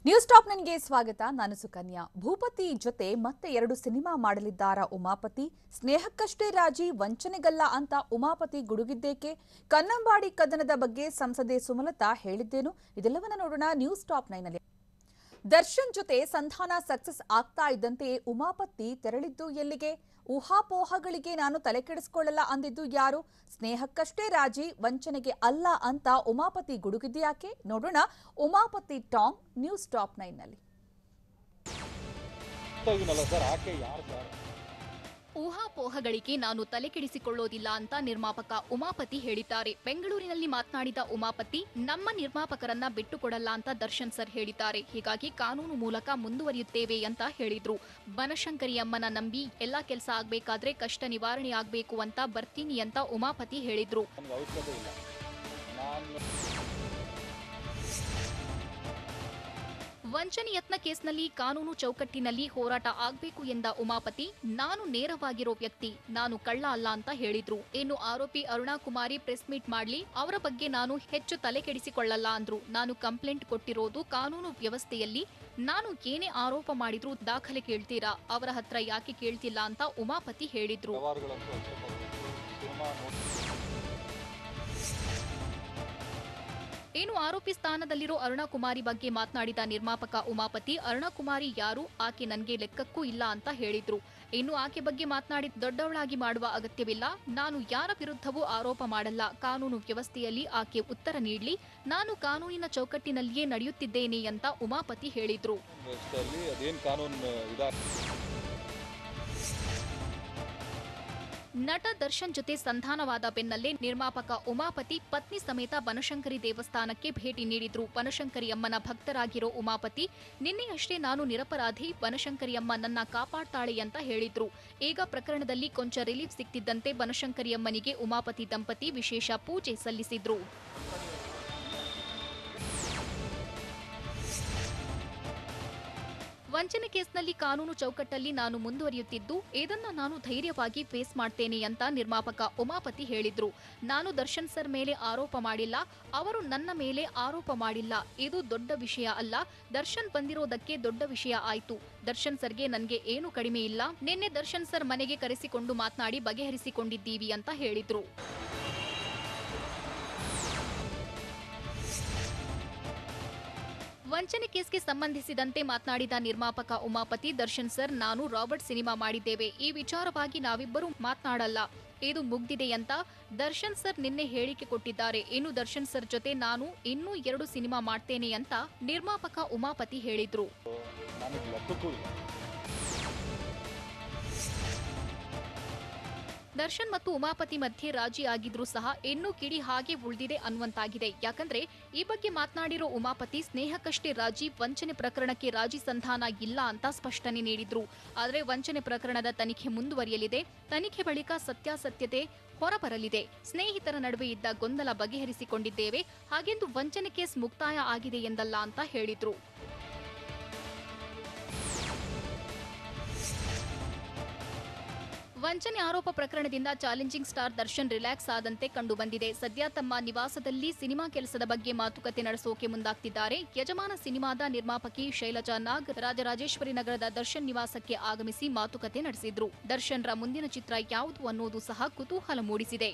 News top ನನಗೆ ಸ್ವಾಗತ. ನಾನು ಸುಕನ್ಯಾ. ಭೂಪತಿ ಜೊತೆ ಮತ್ತೆ 2 ಸಿನಿಮಾ ಮಾಡಲಿದ್ದಾರ ಉಮಾಪತಿ? ಸ್ನೇಹಕ್ಕಷ್ಟೇ ರಾಜಿ, ವಂಚನೆಗಲ್ಲ ಅಂತ ಉಮಾಪತಿ ಗುಡುಗಿದ್ದೇಕೆ? ಕನ್ನಂಬಾಡಿ ಕದನದ ಬಗ್ಗೆ ಸಂಸದೆ ಸುಮಲತಾ ಹೇಳಿದ್ದೇನು? ಇದೆಲ್ಲವನ್ನ ನೋಡೋಣ ನ್ಯೂಸ್ ಟಾಪ್ 9 ನಲ್ಲಿ. ದರ್ಶನ್ ಜೊತೆ ಸಂಧಾನ ಸಕ್ಸಸ್ ಆಗ್ತಾ ಇದ್ದಂತೆಯೇ ಉಮಾಪತಿ ತೆರಳಿದ್ದು ಎಲ್ಲಿಗೆ? ಊಹಾಪೋಹಗಳಿಗೆ ನಾನು ತಲೆ ಕೆಡಿಸಿಕೊಳ್ಳಲ್ಲ ಅಂದಿದ್ದು ಯಾರು? ಸ್ನೇಹಕ್ಕಷ್ಟೇ ರಾಜಿ, ವಂಚನೆಗೆ ಅಲ್ಲ ಅಂತ ಉಮಾಪತಿ ಗುಡುಗಿದ್ಯಾಕೆ? ನೋಡೋಣ ಉಮಾಪತಿ ಟಾಂಗ್ ನ್ಯೂಸ್ ಟಾಪ್ 9 ನಲ್ಲಿ. ಊಹಾಪೋಹಗಳಿಗೆ ನಾನು ತಲೆಕೆಡಿಸಿಕೊಳ್ಳೋದಿಲ್ಲ ಅಂತ ನಿರ್ಮಾಪಕ ಉಮಾಪತಿ ಹೇಳಿದ್ದಾರೆ. ಬೆಂಗಳೂರಿನಲ್ಲಿ ಮಾತನಾಡಿದ ಉಮಾಪತಿ, ನಮ್ಮ ನಿರ್ಮಾಪಕರನ್ನ ಬಿಟ್ಟುಕೊಡಲ್ಲ ಅಂತ ದರ್ಶನ್ ಸರ್ ಹೇಳಿದ್ದಾರೆ. ಹೀಗಾಗಿ ಕಾನೂನು ಮೂಲಕ ಮುಂದುವರಿಯುತ್ತೇವೆ ಅಂತ ಹೇಳಿದ್ರು. ಬನಶಂಕರಿ ಅಮ್ಮನ ನಂಬಿ ಎಲ್ಲಾ ಕೆಲಸ ಆಗ್ಬೇಕಾದ್ರೆ ಕಷ್ಟ ನಿವಾರಣೆ ಆಗ್ಬೇಕು ಅಂತ ಬರ್ತೀನಿ ಅಂತ ಉಮಾಪತಿ ಹೇಳಿದ್ರು. ವಂಚನೆ ಯತ್ನ ಕೇಸ್ನಲ್ಲಿ ಕಾನೂನು ಚೌಕಟ್ಟಿನಲ್ಲಿ ಹೋರಾಟ ಆಗಬೇಕು ಎಂದ ಉಮಾಪತಿ, ನಾನು ನೇರವಾಗಿರೋ ವ್ಯಕ್ತಿ, ನಾನು ಕಳ್ಳ ಅಲ್ಲ ಅಂತ ಹೇಳಿದ್ರು. ಇನ್ನು ಆರೋಪಿ ಅರುಣಾ ಕುಮಾರಿ ಪ್ರೆಸ್ ಮೀಟ್ ಮಾಡ್ಲಿ, ಅವರ ಬಗ್ಗೆ ನಾನು ಹೆಚ್ಚು ತಲೆ ಕೆಡಿಸಿಕೊಳ್ಳಲ್ಲ ಅಂದ್ರು. ನಾನು ಕಂಪ್ಲೇಂಟ್ ಕೊಟ್ಟಿರೋದು ಕಾನೂನು ವ್ಯವಸ್ಥೆಯಲ್ಲಿ, ನಾನು ಏನೇ ಆರೋಪ ಮಾಡಿದ್ರು ದಾಖಲೆ ಕೇಳ್ತೀರಾ, ಅವರ ಹತ್ರ ಯಾಕೆ ಕೇಳ್ತಿಲ್ಲ ಅಂತ ಉಮಾಪತಿ ಹೇಳಿದ್ರು. ಇನ್ನು ಆರೋಪಿ ಸ್ಥಾನದಲ್ಲಿರೋ ಅರುಣಾ ಕುಮಾರಿ ಬಗ್ಗೆ ಮಾತನಾಡಿದ ನಿರ್ಮಾಪಕ ಉಮಾಪತಿ, ಅರುಣಾ ಕುಮಾರಿ ಯಾರು, ಆಕೆ ನನಗೆ ಲೆಕ್ಕಕ್ಕೂ ಇಲ್ಲ ಅಂತ ಹೇಳಿದ್ರು. ಇನ್ನು ಆಕೆ ಬಗ್ಗೆ ಮಾತನಾಡಿ ದೊಡ್ಡವಳಾಗಿ ಮಾಡುವ ಅಗತ್ಯವಿಲ್ಲ, ನಾನು ಯಾರ ವಿರುದ್ಧವೂ ಆರೋಪ ಮಾಡಲ್ಲ, ಕಾನೂನು ವ್ಯವಸ್ಥೆಯಲ್ಲಿ ಆಕೆ ಉತ್ತರ ನೀಡಲಿ, ನಾನು ಕಾನೂನಿನ ಚೌಕಟ್ಟಿನಲ್ಲಿಯೇ ನಡೆಯುತ್ತಿದ್ದೇನೆ ಅಂತ ಉಮಾಪತಿ ಹೇಳಿದ್ರು. ನಟ ದರ್ಶನ್ ಜೊತೆ ಸಂಧಾನವಾದ ಬೆನ್ನಲ್ಲೇ ನಿರ್ಮಾಪಕ ಉಮಾಪತಿ ಪತ್ನಿ ಸಮೇತ ಬನಶಂಕರಿ ದೇವಸ್ಥಾನಕ್ಕೆ ಭೇಟಿ ನೀಡಿದ್ರು. ಬನಶಂಕರಿ ಅಮ್ಮನ ಭಕ್ತರಾಗಿರೋ ಉಮಾಪತಿ, ನಿನ್ನೆಯಷ್ಟೇ ನಾನು ನಿರಪರಾಧಿ, ಬನಶಂಕರಿ ಅಮ್ಮ ನನ್ನ ಕಾಪಾಡ್ತಾಳೆ ಅಂತ ಹೇಳಿದ್ರು. ಈಗ ಪ್ರಕರಣದಲ್ಲಿ ಕೊಂಚ ರಿಲೀಫ್ ಸಿಕ್ತಿದ್ದಂತೆ ಬನಶಂಕರಿ ಅಮ್ಮನಿಗೆ ಉಮಾಪತಿ ದಂಪತಿ ವಿಶೇಷ ಪೂಜೆ ಸಲ್ಲಿಸಿದ್ರು. ವಂಚನೆ ಕೇಸ್ನಲ್ಲಿ ಕಾನೂನು ಚೌಕಟ್ಟಲ್ಲಿ ನಾನು ಮುಂದುವರಿಯುತ್ತಿದ್ದು, ಇದನ್ನ ನಾನು ಧೈರ್ಯವಾಗಿ ಫೇಸ್ ಮಾಡ್ತೇನೆ ಅಂತ ನಿರ್ಮಾಪಕ ಉಮಾಪತಿ ಹೇಳಿದ್ರು. ನಾನು ದರ್ಶನ್ ಸರ್ ಮೇಲೆ ಆರೋಪ ಮಾಡಿಲ್ಲ, ಅವರು ನನ್ನ ಮೇಲೆ ಆರೋಪ ಮಾಡಿಲ್ಲ, ಇದು ದೊಡ್ಡ ವಿಷಯ ಅಲ್ಲ, ದರ್ಶನ್ ಬಂದಿರೋದಕ್ಕೆ ದೊಡ್ಡ ವಿಷಯ ಆಯ್ತು. ದರ್ಶನ್ ಸರ್ಗೆ ನನ್ಗೆ ಏನು ಕಡಿಮೆ ಇಲ್ಲ, ನಿನ್ನೆ ದರ್ಶನ್ ಸರ್ ಮನೆಗೆ ಕರೆಸಿಕೊಂಡು ಮಾತನಾಡಿ ಬಗೆಹರಿಸಿಕೊಂಡಿದ್ದೀವಿ ಅಂತ ಹೇಳಿದ್ರು. ವಂಚನೆ ಕೇಸ್ಗೆ ಸಂಬಂಧಿಸಿದಂತೆ ಮಾತನಾಡಿದ ನಿರ್ಮಾಪಕ ಉಮಾಪತಿ, ದರ್ಶನ್ ಸರ್ ನಾನು ರಾಬರ್ಟ್ ಸಿನಿಮಾ ಮಾಡಿದ್ದೇವೆ, ಈ ವಿಚಾರವಾಗಿ ನಾವಿಬ್ಬರು ಮಾತನಾಡಲ್ಲ, ಇದು ಮುಗ್ದಿದೆ ಅಂತ ದರ್ಶನ್ ಸರ್ ನಿನ್ನೆ ಹೇಳಿಕೆ ಕೊಟ್ಟಿದ್ದಾರೆ. ಇನ್ನು ದರ್ಶನ್ ಸರ್ ಜೊತೆ ನಾನು ಇನ್ನೂ 2 ಸಿನಿಮಾ ಮಾಡ್ತೇನೆ ಅಂತ ನಿರ್ಮಾಪಕ ಉಮಾಪತಿ ಹೇಳಿದ್ರು. ದರ್ಶನ್ ಮತ್ತು ಉಮಾಪತಿ ಮಧ್ಯೆ ರಾಜಿ ಆಗಿದ್ರೂ ಸಹ ಇನ್ನೂ ಕಿಡಿ ಹಾಗೆ ಉಳಿದಿದೆ ಅನ್ನುವಂತಾಗಿದೆ. ಯಾಕಂದ್ರೆ ಈ ಬಗ್ಗೆ ಮಾತನಾಡಿರೋ ಉಮಾಪತಿ, ಸ್ನೇಹಕ್ಕಷ್ಟೇ ರಾಜಿ, ವಂಚನೆ ಪ್ರಕರಣಕ್ಕೆ ರಾಜಿ ಸಂಧಾನ ಇಲ್ಲ ಅಂತ ಸ್ಪಷ್ಟನೆ ನೀಡಿದ್ರು. ಆದರೆ ವಂಚನೆ ಪ್ರಕರಣದ ತನಿಖೆ ಮುಂದುವರಿಯಲಿದೆ, ತನಿಖೆ ಬಳಿಕ ಸತ್ಯಾಸತ್ಯತೆ ಹೊರಬರಲಿದೆ. ಸ್ನೇಹಿತರ ನಡುವೆ ಇದ್ದ ಗೊಂದಲ ಬಗೆಹರಿಸಿಕೊಂಡಿದ್ದೇವೆ, ಹಾಗೆಂದು ವಂಚನೆ ಕೇಸ್ ಮುಕ್ತಾಯ ಆಗಿದೆ ಎಂದಲ್ಲ ಅಂತ ಹೇಳಿದ್ರು. ವಂಚನೆ ಆರೋಪ ಪ್ರಕರಣದಿಂದ ಚಾಲೆಂಜಿಂಗ್ ಸ್ಟಾರ್ ದರ್ಶನ್ ರಿಲ್ಯಾಕ್ಸ್ ಆದಂತೆ ಕಂಡುಬಂದಿದೆ. ಸದ್ಯ ತಮ್ಮ ನಿವಾಸದಲ್ಲಿ ಸಿನಿಮಾ ಕೆಲಸದ ಬಗ್ಗೆ ಮಾತುಕತೆ ನಡೆಸೋಕೆ ಮುಂದಾಗ್ತಿದ್ದಾರೆ. ಯಜಮಾನ ಸಿನಿಮಾದ ನಿರ್ಮಾಪಕಿ ಶೈಲಜಾ ನಾಗ್ ರಾಜರಾಜೇಶ್ವರಿ ನಗರದ ದರ್ಶನ್ ನಿವಾಸಕ್ಕೆ ಆಗಮಿಸಿ ಮಾತುಕತೆ ನಡೆಸಿದ್ರು. ದರ್ಶನ್ರ ಮುಂದಿನ ಚಿತ್ರ ಯಾವುದು ಅನ್ನೋದು ಸಹ ಕುತೂಹಲ ಮೂಡಿಸಿದೆ.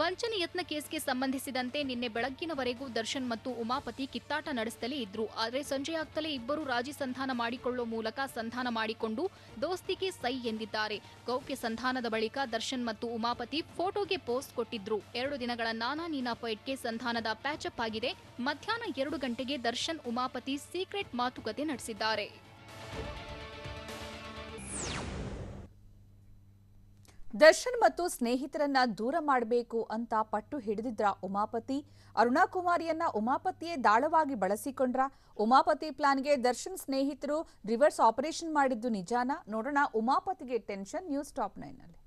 ವಂಚನೆ ಯತ್ನ ಕೇಸ್ಗೆ ಸಂಬಂಧಿಸಿದಂತೆ ನಿನ್ನೆ ಬೆಳಗ್ಗಿನವರೆಗೂ ದರ್ಶನ್ ಮತ್ತು ಉಮಾಪತಿ ಕಿತ್ತಾಟ ನಡೆಸುತ್ತಲೇ ಇದ್ರು. ಆದರೆ ಸಂಜೆಯಾಗ್ತಲೇ ಇಬ್ಬರು ರಾಜಿ ಸಂಧಾನ ಮಾಡಿಕೊಳ್ಳುವ ಮೂಲಕ ಸಂಧಾನ ಮಾಡಿಕೊಂಡು ದೋಸ್ತಿಗೆ ಸೈ ಎಂದಿದ್ದಾರೆ. ಗೌಪ್ಯ ಸಂಧಾನದ ಬಳಿಕ ದರ್ಶನ್ ಮತ್ತು ಉಮಾಪತಿ ಫೋಟೋಗೆ ಪೋಸ್ಟ್ ಕೊಟ್ಟಿದ್ರು. 2 ದಿನಗಳ ನಾನಾ ನೀನಾ ಫೈಟ್ಗೆ ಸಂಧಾನದ ಪ್ಯಾಚಪ್ ಆಗಿದೆ. ಮಧ್ಯಾಹ್ನ 2 ಗಂಟೆಗೆ ದರ್ಶನ್ ಉಮಾಪತಿ ಸೀಕ್ರೆಟ್ ಮಾತುಕತೆ ನಡೆಸಿದ್ದಾರೆ. ದರ್ಶನ್ ಮತ್ತು ಸ್ನೇಹಿತರನ್ನ ದೂರ ಮಾಡಬೇಕು ಅಂತ ಪಟ್ಟು ಹಿಡಿದಿದ್ರ ಉಮಾಪತಿ? ಅರುಣಾ ಕುಮಾರಿಯನ್ನ ಉಮಾಪತಿಯೇ ದಾಳವಾಗಿ ಬಳಸಿಕೊಂಡ್ರ? ಉಮಾಪತಿ ಪ್ಲಾನ್ಗೆ ದರ್ಶನ್ ಸ್ನೇಹಿತರು ರಿವರ್ಸ್ ಆಪರೇಷನ್ ಮಾಡಿದ್ದು ನಿಜಾನ? ನೋಡೋಣ ಉಮಾಪತಿಗೆ ಟೆನ್ಷನ್ ನ್ಯೂಸ್ ಟಾಪ್ 9 ನಲ್ಲಿ.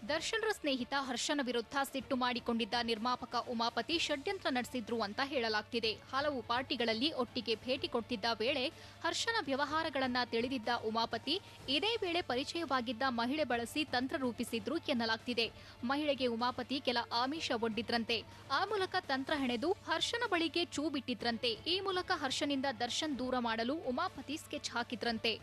ದರ್ಶನ್ರ ಸ್ನೇಹಿತ ಹರ್ಷನ ವಿರುದ್ಧ ಸಿಟ್ಟು ಮಾಡಿಕೊಂಡಿದ್ದ ನಿರ್ಮಾಪಕ ಉಮಾಪತಿ ಷಡ್ಯಂತ್ರ ನಡೆಸಿದ್ರು ಅಂತ ಹೇಳಲಾಗ್ತಿದೆ. ಹಲವು ಪಾರ್ಟಿಗಳಲ್ಲಿ ಒಟ್ಟಿಗೆ ಭೇಟಿ ಕೊಟ್ಟಿದ್ದ ವೇಳೆ ಹರ್ಷನ ವ್ಯವಹಾರಗಳನ್ನ ತಿಳಿದಿದ್ದ ಉಮಾಪತಿ ಇದೇ ವೇಳೆ ಪರಿಚಯವಾಗಿದ್ದ ಮಹಿಳೆ ಬಳಸಿ ತಂತ್ರ ರೂಪಿಸಿದ್ರು ಎನ್ನಲಾಗ್ತಿದೆ. ಮಹಿಳೆಗೆ ಉಮಾಪತಿ ಕೆಲ ಆಮಿಷ ಒಡ್ಡಿದ್ರಂತೆ. ಆ ಮೂಲಕ ತಂತ್ರ ಹೆಣೆದು ಹರ್ಷನ ಬಳಿಗೆ ಚೂ ಬಿಟ್ಟಿದ್ರಂತೆ. ಈ ಮೂಲಕ ಹರ್ಷನಿಂದ ದರ್ಶನ್ ದೂರ ಮಾಡಲು ಉಮಾಪತಿ ಸ್ಕೆಚ್ ಹಾಕಿದ್ರಂತೆ.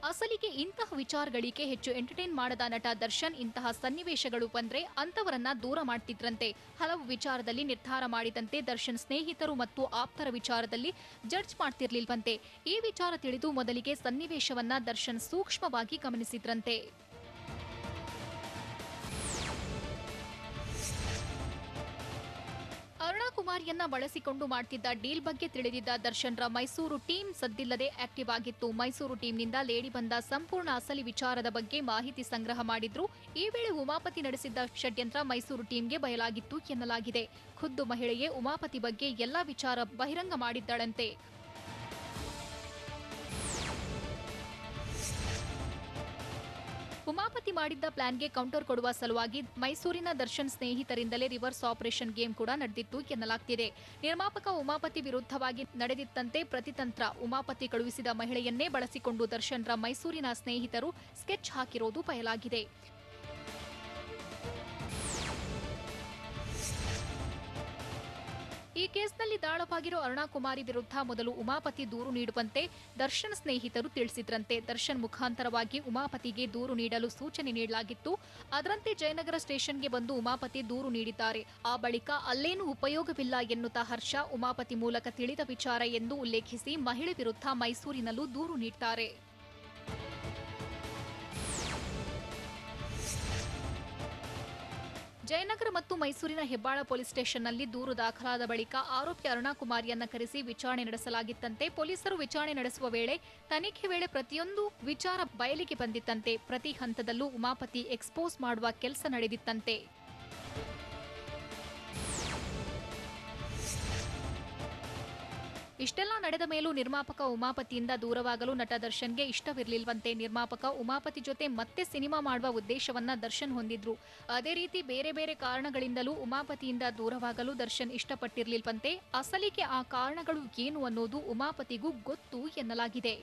ಅಸಲಿಗೆ ಇಂತಹ ವಿಚಾರಗಳಿಗೆ ಹೆಚ್ಚು ಎಂಟರ್ಟೈನ್ ಮಾಡದ ನಟ ದರ್ಶನ್ ಇಂತಹ ಸನ್ನಿವೇಶಗಳು ಬಂದ್ರೆ ಅಂತವರನ್ನ ದೂರ ಮಾಡ್ತಿದ್ರಂತೆ. ಹಲವು ವಿಚಾರದಲ್ಲಿ ನಿರ್ಧಾರ ಮಾಡಿದಂತೆ ದರ್ಶನ್ ಸ್ನೇಹಿತರು ಮತ್ತು ಆಪ್ತರ ವಿಚಾರದಲ್ಲಿ ಜಡ್ಜ್ ಮಾಡ್ತಿರ್ಲಿಲ್ವಂತೆ. ಈ ವಿಚಾರ ತಿಳಿದು ಮೊದಲಿಗೆ ಸನ್ನಿವೇಶವನ್ನ ದರ್ಶನ್ ಸೂಕ್ಷ್ಮವಾಗಿ ಗಮನಿಸಿದ್ರಂತೆ. ಅರುಣಾ ಕುಮಾರಿಯನ್ನ ಬಳಸಿಕೊಂಡು ಮಾಡ್ತಿದ್ದ ಡೀಲ್ ಬಗ್ಗೆ ತಿಳಿದಿದ್ದ ದರ್ಶನ್ರ ಮೈಸೂರು ಟೀಮ್ ಸದ್ದಿಲ್ಲದೆ ಆಕ್ಟಿವ್ ಆಗಿತ್ತು. ಮೈಸೂರು ಟೀಮ್ನಿಂದ ಲೇಡಿ ಬಂದ ಸಂಪೂರ್ಣ ಅಸಲಿ ವಿಚಾರದ ಬಗ್ಗೆ ಮಾಹಿತಿ ಸಂಗ್ರಹ ಮಾಡಿದ್ರು. ಈ ವೇಳೆ ಉಮಾಪತಿ ನಡೆಸಿದ್ದ ಷಡ್ಯಂತ್ರ ಮೈಸೂರು ಟೀಮ್ಗೆ ಬಯಲಾಗಿತ್ತು ಎನ್ನಲಾಗಿದೆ. ಖುದ್ದು ಮಹಿಳೆಯೇ ಉಮಾಪತಿ ಬಗ್ಗೆ ಎಲ್ಲಾ ವಿಚಾರ ಬಹಿರಂಗ ಮಾಡಿದ್ದಳಂತೆ. ಉಮಾಪತಿ ಮಾಡಿದ್ದ ಪ್ಲಾನ್ಗೆ ಕೌಂಟರ್ ಕೊಡುವ ಸಲುವಾಗಿ ಮೈಸೂರಿನ ದರ್ಶನ್ ಸ್ನೇಹಿತರಿಂದಲೇ ರಿವರ್ಸ್ ಆಪರೇಷನ್ ಗೇಮ್ ಕೂಡ ನಡೆದಿತ್ತು ಎನ್ನಲಾಗ್ತಿದೆ. ನಿರ್ಮಾಪಕ ಉಮಾಪತಿ ವಿರುದ್ಧವಾಗಿ ನಡೆದಿತ್ತಂತೆ ಪ್ರತಿತಂತ್ರ. ಉಮಾಪತಿ ಕಳುಹಿಸಿದ ಮಹಿಳೆಯನ್ನೇ ಬಳಸಿಕೊಂಡು ದರ್ಶನ್ರ ಮೈಸೂರಿನ ಸ್ನೇಹಿತರು ಸ್ಕೆಚ್ ಹಾಕಿರೋದು ಬಯಲಾಗಿದೆ. ಈ ಕೇಸ್ನಲ್ಲಿ ದಾಳವಾಗಿರೋ ಅರುಣಾ ಕುಮಾರಿ ವಿರುದ್ಧ ಮೊದಲು ಉಮಾಪತಿ ದೂರು ನೀಡುವಂತೆ ದರ್ಶನ್ ಸ್ನೇಹಿತರು ತಿಳಿಸಿದ್ರಂತೆ. ದರ್ಶನ್ ಮುಖಾಂತರವಾಗಿ ಉಮಾಪತಿಗೆ ದೂರು ನೀಡಲು ಸೂಚನೆ ನೀಡಲಾಗಿತ್ತು. ಅದರಂತೆ ಜಯನಗರ ಸ್ಟೇಷನ್ಗೆ ಬಂದು ಉಮಾಪತಿ ದೂರು ನೀಡಿದ್ದಾರೆ. ಆ ಬಳಿಕ ಅಲ್ಲೇನೂ ಉಪಯೋಗವಿಲ್ಲ ಎನ್ನುತ್ತಾ ಹರ್ಷ ಉಮಾಪತಿ ಮೂಲಕ ತಿಳಿದ ವಿಚಾರ ಎಂದು ಉಲ್ಲೇಖಿಸಿ ಮಹಿಳೆ ವಿರುದ್ಧ ಮೈಸೂರಿನಲ್ಲೂ ದೂರು ನೀಡುತ್ತಾರೆ. ಜಯನಗರ ಮತ್ತು ಮೈಸೂರಿನ ಹೆಬ್ಬಾಳ ಪೊಲೀಸ್ ಸ್ಟೇಷನ್ನಲ್ಲಿ ದೂರು ದಾಖಲಾದ ಬಳಿಕ ಆರೋಪಿ ಅರುಣಾ ಕುಮಾರಿಯನ್ನ ಕರೆಸಿ ವಿಚಾರಣೆ ನಡೆಸಲಾಗಿತ್ತಂತೆ. ಪೊಲೀಸರು ವಿಚಾರಣೆ ನಡೆಸುವ ವೇಳೆ ತನಿಖೆ ವೇಳೆ ಪ್ರತಿಯೊಂದು ವಿಚಾರ ಬಯಲಿಗೆ ಬಂದಿತ್ತಂತೆ. ಪ್ರತಿ ಹಂತದಲ್ಲೂ ಉಮಾಪತಿ ಎಕ್ಸ್ಪೋಸ್ ಮಾಡುವ ಕೆಲಸ ನಡೆದಿತ್ತಂತೆ. ಇಷ್ಟೆಲ್ಲ ನಡೆದ ಮೇಲೂ ನಿರ್ಮಾಪಕ ಉಮಾಪತಿಯಿಂದ ದೂರವಾಗಲು ನಟ ದರ್ಶನ್ಗೆ ಇಷ್ಟವಿರಲಿಲ್ವಂತೆ. ನಿರ್ಮಾಪಕ ಉಮಾಪತಿ ಜೊತೆ ಮತ್ತೆ ಸಿನಿಮಾ ಮಾಡುವ ಉದ್ದೇಶವನ್ನ ದರ್ಶನ್ ಹೊಂದಿದ್ರು. ಅದೇ ರೀತಿ ಬೇರೆ ಬೇರೆ ಕಾರಣಗಳಿಂದಲೂ ಉಮಾಪತಿಯಿಂದ ದೂರವಾಗಲು ದರ್ಶನ್ ಇಷ್ಟಪಟ್ಟಿರಲಿಲ್ವಂತೆ. ಅಸಲಿಗೆ ಆ ಕಾರಣಗಳು ಏನು ಅನ್ನೋದು ಉಮಾಪತಿಗೂ ಗೊತ್ತು ಎನ್ನಲಾಗಿದೆ.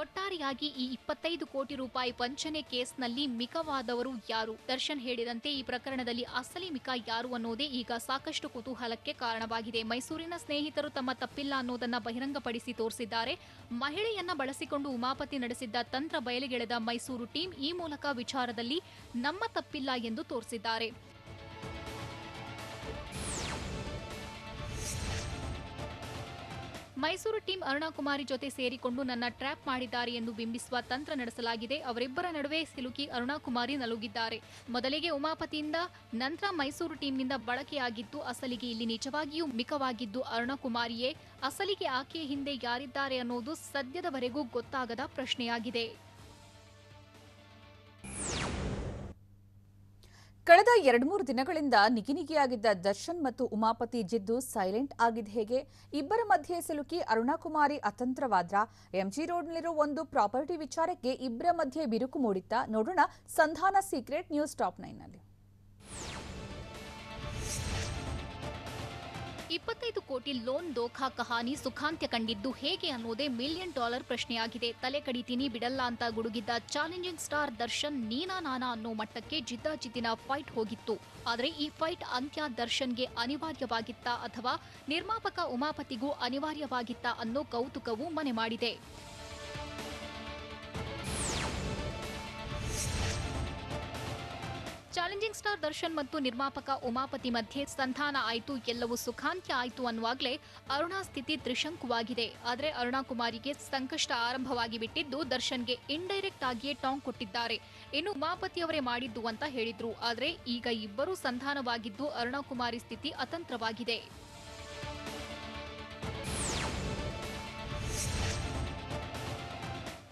ಒಟ್ಟಾರೆಯಾಗಿ ಈ 25 ಕೋಟಿ ರೂಪಾಯಿ ವಂಚನೆ ಕೇಸ್ನಲ್ಲಿ ಮಿಕವಾದವರು ಯಾರು? ದರ್ಶನ್ ಹೇಳಿದಂತೆ ಈ ಪ್ರಕರಣದಲ್ಲಿ ಅಸಲಿ ಮಿಕ ಯಾರು ಅನ್ನೋದೇ ಈಗ ಸಾಕಷ್ಟು ಕುತೂಹಲಕ್ಕೆ ಕಾರಣವಾಗಿದೆ. ಮೈಸೂರಿನ ಸ್ನೇಹಿತರು ತಮ್ಮ ತಪ್ಪಿಲ್ಲ ಅನ್ನೋದನ್ನ ಬಹಿರಂಗಪಡಿಸಿ ತೋರಿಸಿದ್ದಾರೆ. ಮಹಿಳೆಯನ್ನ ಬಳಸಿಕೊಂಡು ಉಮಾಪತಿ ನಡೆಸಿದ್ದ ತಂತ್ರ ಬಯಲಿಗೆಳೆದ ಮೈಸೂರು ಟೀಮ್ ಈ ಮೂಲಕ ವಿಚಾರದಲ್ಲಿ ನಮ್ಮ ತಪ್ಪಿಲ್ಲ ಎಂದು ತೋರಿಸಿದ್ದಾರೆ. ಮೈಸೂರು ಟೀಮ್ ಅರುಣಾ ಕುಮಾರಿ ಜೊತೆ ಸೇರಿಕೊಂಡು ನನ್ನ ಟ್ರ್ಯಾಪ್ ಮಾಡಿದ್ದಾರೆ ಎಂದು ಬಿಂಬಿಸುವ ತಂತ್ರ ನಡೆಸಲಾಗಿದೆ. ಅವರಿಬ್ಬರ ನಡುವೆ ಸಿಲುಕಿ ಅರುಣಾ ಕುಮಾರಿ ನಲುಗಿದ್ದಾರೆ. ಮೊದಲಿಗೆ ಉಮಾಪತಿಯಿಂದ, ನಂತರ ಮೈಸೂರು ಟೀಮ್ನಿಂದ ಬಳಕೆಯಾಗಿದ್ದು ಅಸಲಿಗೆ ಇಲ್ಲಿ ನಿಜವಾಗಿಯೂ ಮಿಕವಾಗಿದ್ದು ಅರುಣಾ ಕುಮಾರಿಯೇ. ಅಸಲಿಗೆ ಆಕೆಯ ಹಿಂದೆ ಯಾರಿದ್ದಾರೆ ಅನ್ನೋದು ಸದ್ಯದವರೆಗೂ ಗೊತ್ತಾಗದ ಪ್ರಶ್ನೆಯಾಗಿದೆ. ಕಳೆದ 2-3 ದಿನಗಳಿಂದ ನಿಗಿನಿಗಿಯಾಗಿದ್ದ ದರ್ಶನ್ ಮತ್ತು ಉಮಾಪತಿ ಜಿದ್ದು ಸೈಲೆಂಟ್ ಆಗಿದ್ದು ಹೇಗೆ? ಇಬ್ಬರ ಮಧ್ಯೆ ಸಿಲುಕಿ ಅರುಣಾ ಕುಮಾರಿ ಅತಂತ್ರವಾದ್ರ? ಎಂಜಿ ರೋಡ್ನಲ್ಲಿರೋ ಒಂದು ಪ್ರಾಪರ್ಟಿ ವಿಚಾರಕ್ಕೆ ಇಬ್ಬರ ಮಧ್ಯೆ ಬಿರುಕು ಮೂಡಿತ್ತಾ? ನೋಡೋಣ ಸಂಧಾನ ಸೀಕ್ರೆಟ್ ನ್ಯೂಸ್ ಟಾಪ್ 9ನಲ್ಲಿ. 25 ಕೋಟಿ ಲೋನ್ ದೋಖಾ ಕಹಾನಿ ಸುಖಾಂತ್ಯ ಕಂಡಿದ್ದು ಹೇಗೆ ಅನ್ನೋದೇ $1 ಮಿಲಿಯನ್ ಪ್ರಶ್ನೆಯಾಗಿದೆ. ತಲೆ ಕಡಿತೀನಿ ಬಿಡಲ್ಲ ಅಂತ ಗುಡುಗಿದ್ದ ಚಾಲೆಂಜಿಂಗ್ ಸ್ಟಾರ್ ದರ್ಶನ್ ನೀನಾ ನಾನಾ ಅನ್ನೋ ಮಟ್ಟಕ್ಕೆ ಜಿದ್ದಾಜಿದ್ದಿನ ಫೈಟ್ ಹೋಗಿತ್ತು. ಆದರೆ ಈ ಫೈಟ್ ಅಂತ್ಯ ದರ್ಶನ್ಗೆ ಅನಿವಾರ್ಯವಾಗಿತ್ತಾ ಅಥವಾ ನಿರ್ಮಾಪಕ ಉಮಾಪತಿಗೂ ಅನಿವಾರ್ಯವಾಗಿತ್ತಾ ಅನ್ನೋ ಕೌತುಕವೂ ಮನೆ ಮಾಡಿದೆ. ಚಾಲೆಂಜಿಂಗ್ ಸ್ಟಾರ್ ದರ್ಶನ್ ಮತ್ತು ನಿರ್ಮಾಪಕ ಉಮಾಪತಿ ಮಧ್ಯೆ ಸಂಧಾನ ಆಯಿತು, ಎಲ್ಲವೂ ಸುಖಾಂತ್ಯ ಆಯಿತು ಅನ್ನುವಾಗಲೇ ಅರುಣಾ ಸ್ಥಿತಿ ತ್ರಿಶಂಕುವಾಗಿದೆ. ಆದರೆ ಅರುಣಾ ಕುಮಾರಿಗೆ ಸಂಕಷ್ಟ ಆರಂಭವಾಗಿ ಬಿಟ್ಟಿದ್ದು ದರ್ಶನ್ಗೆ ಇಂಡೈರೆಕ್ಟ್ ಆಗಿಯೇ ಟಾಂಗ್ ಕೊಟ್ಟಿದ್ದಾರೆ. ಇನ್ನು ಉಮಾಪತಿಯವರೇ ಮಾಡಿದ್ದು ಅಂತ ಹೇಳಿದ್ರು. ಆದರೆ ಈಗ ಇಬ್ಬರೂ ಸಂಧಾನವಾಗಿದ್ದು ಅರುಣಾ ಕುಮಾರಿ ಸ್ಥಿತಿ ಅತಂತ್ರವಾಗಿದೆ.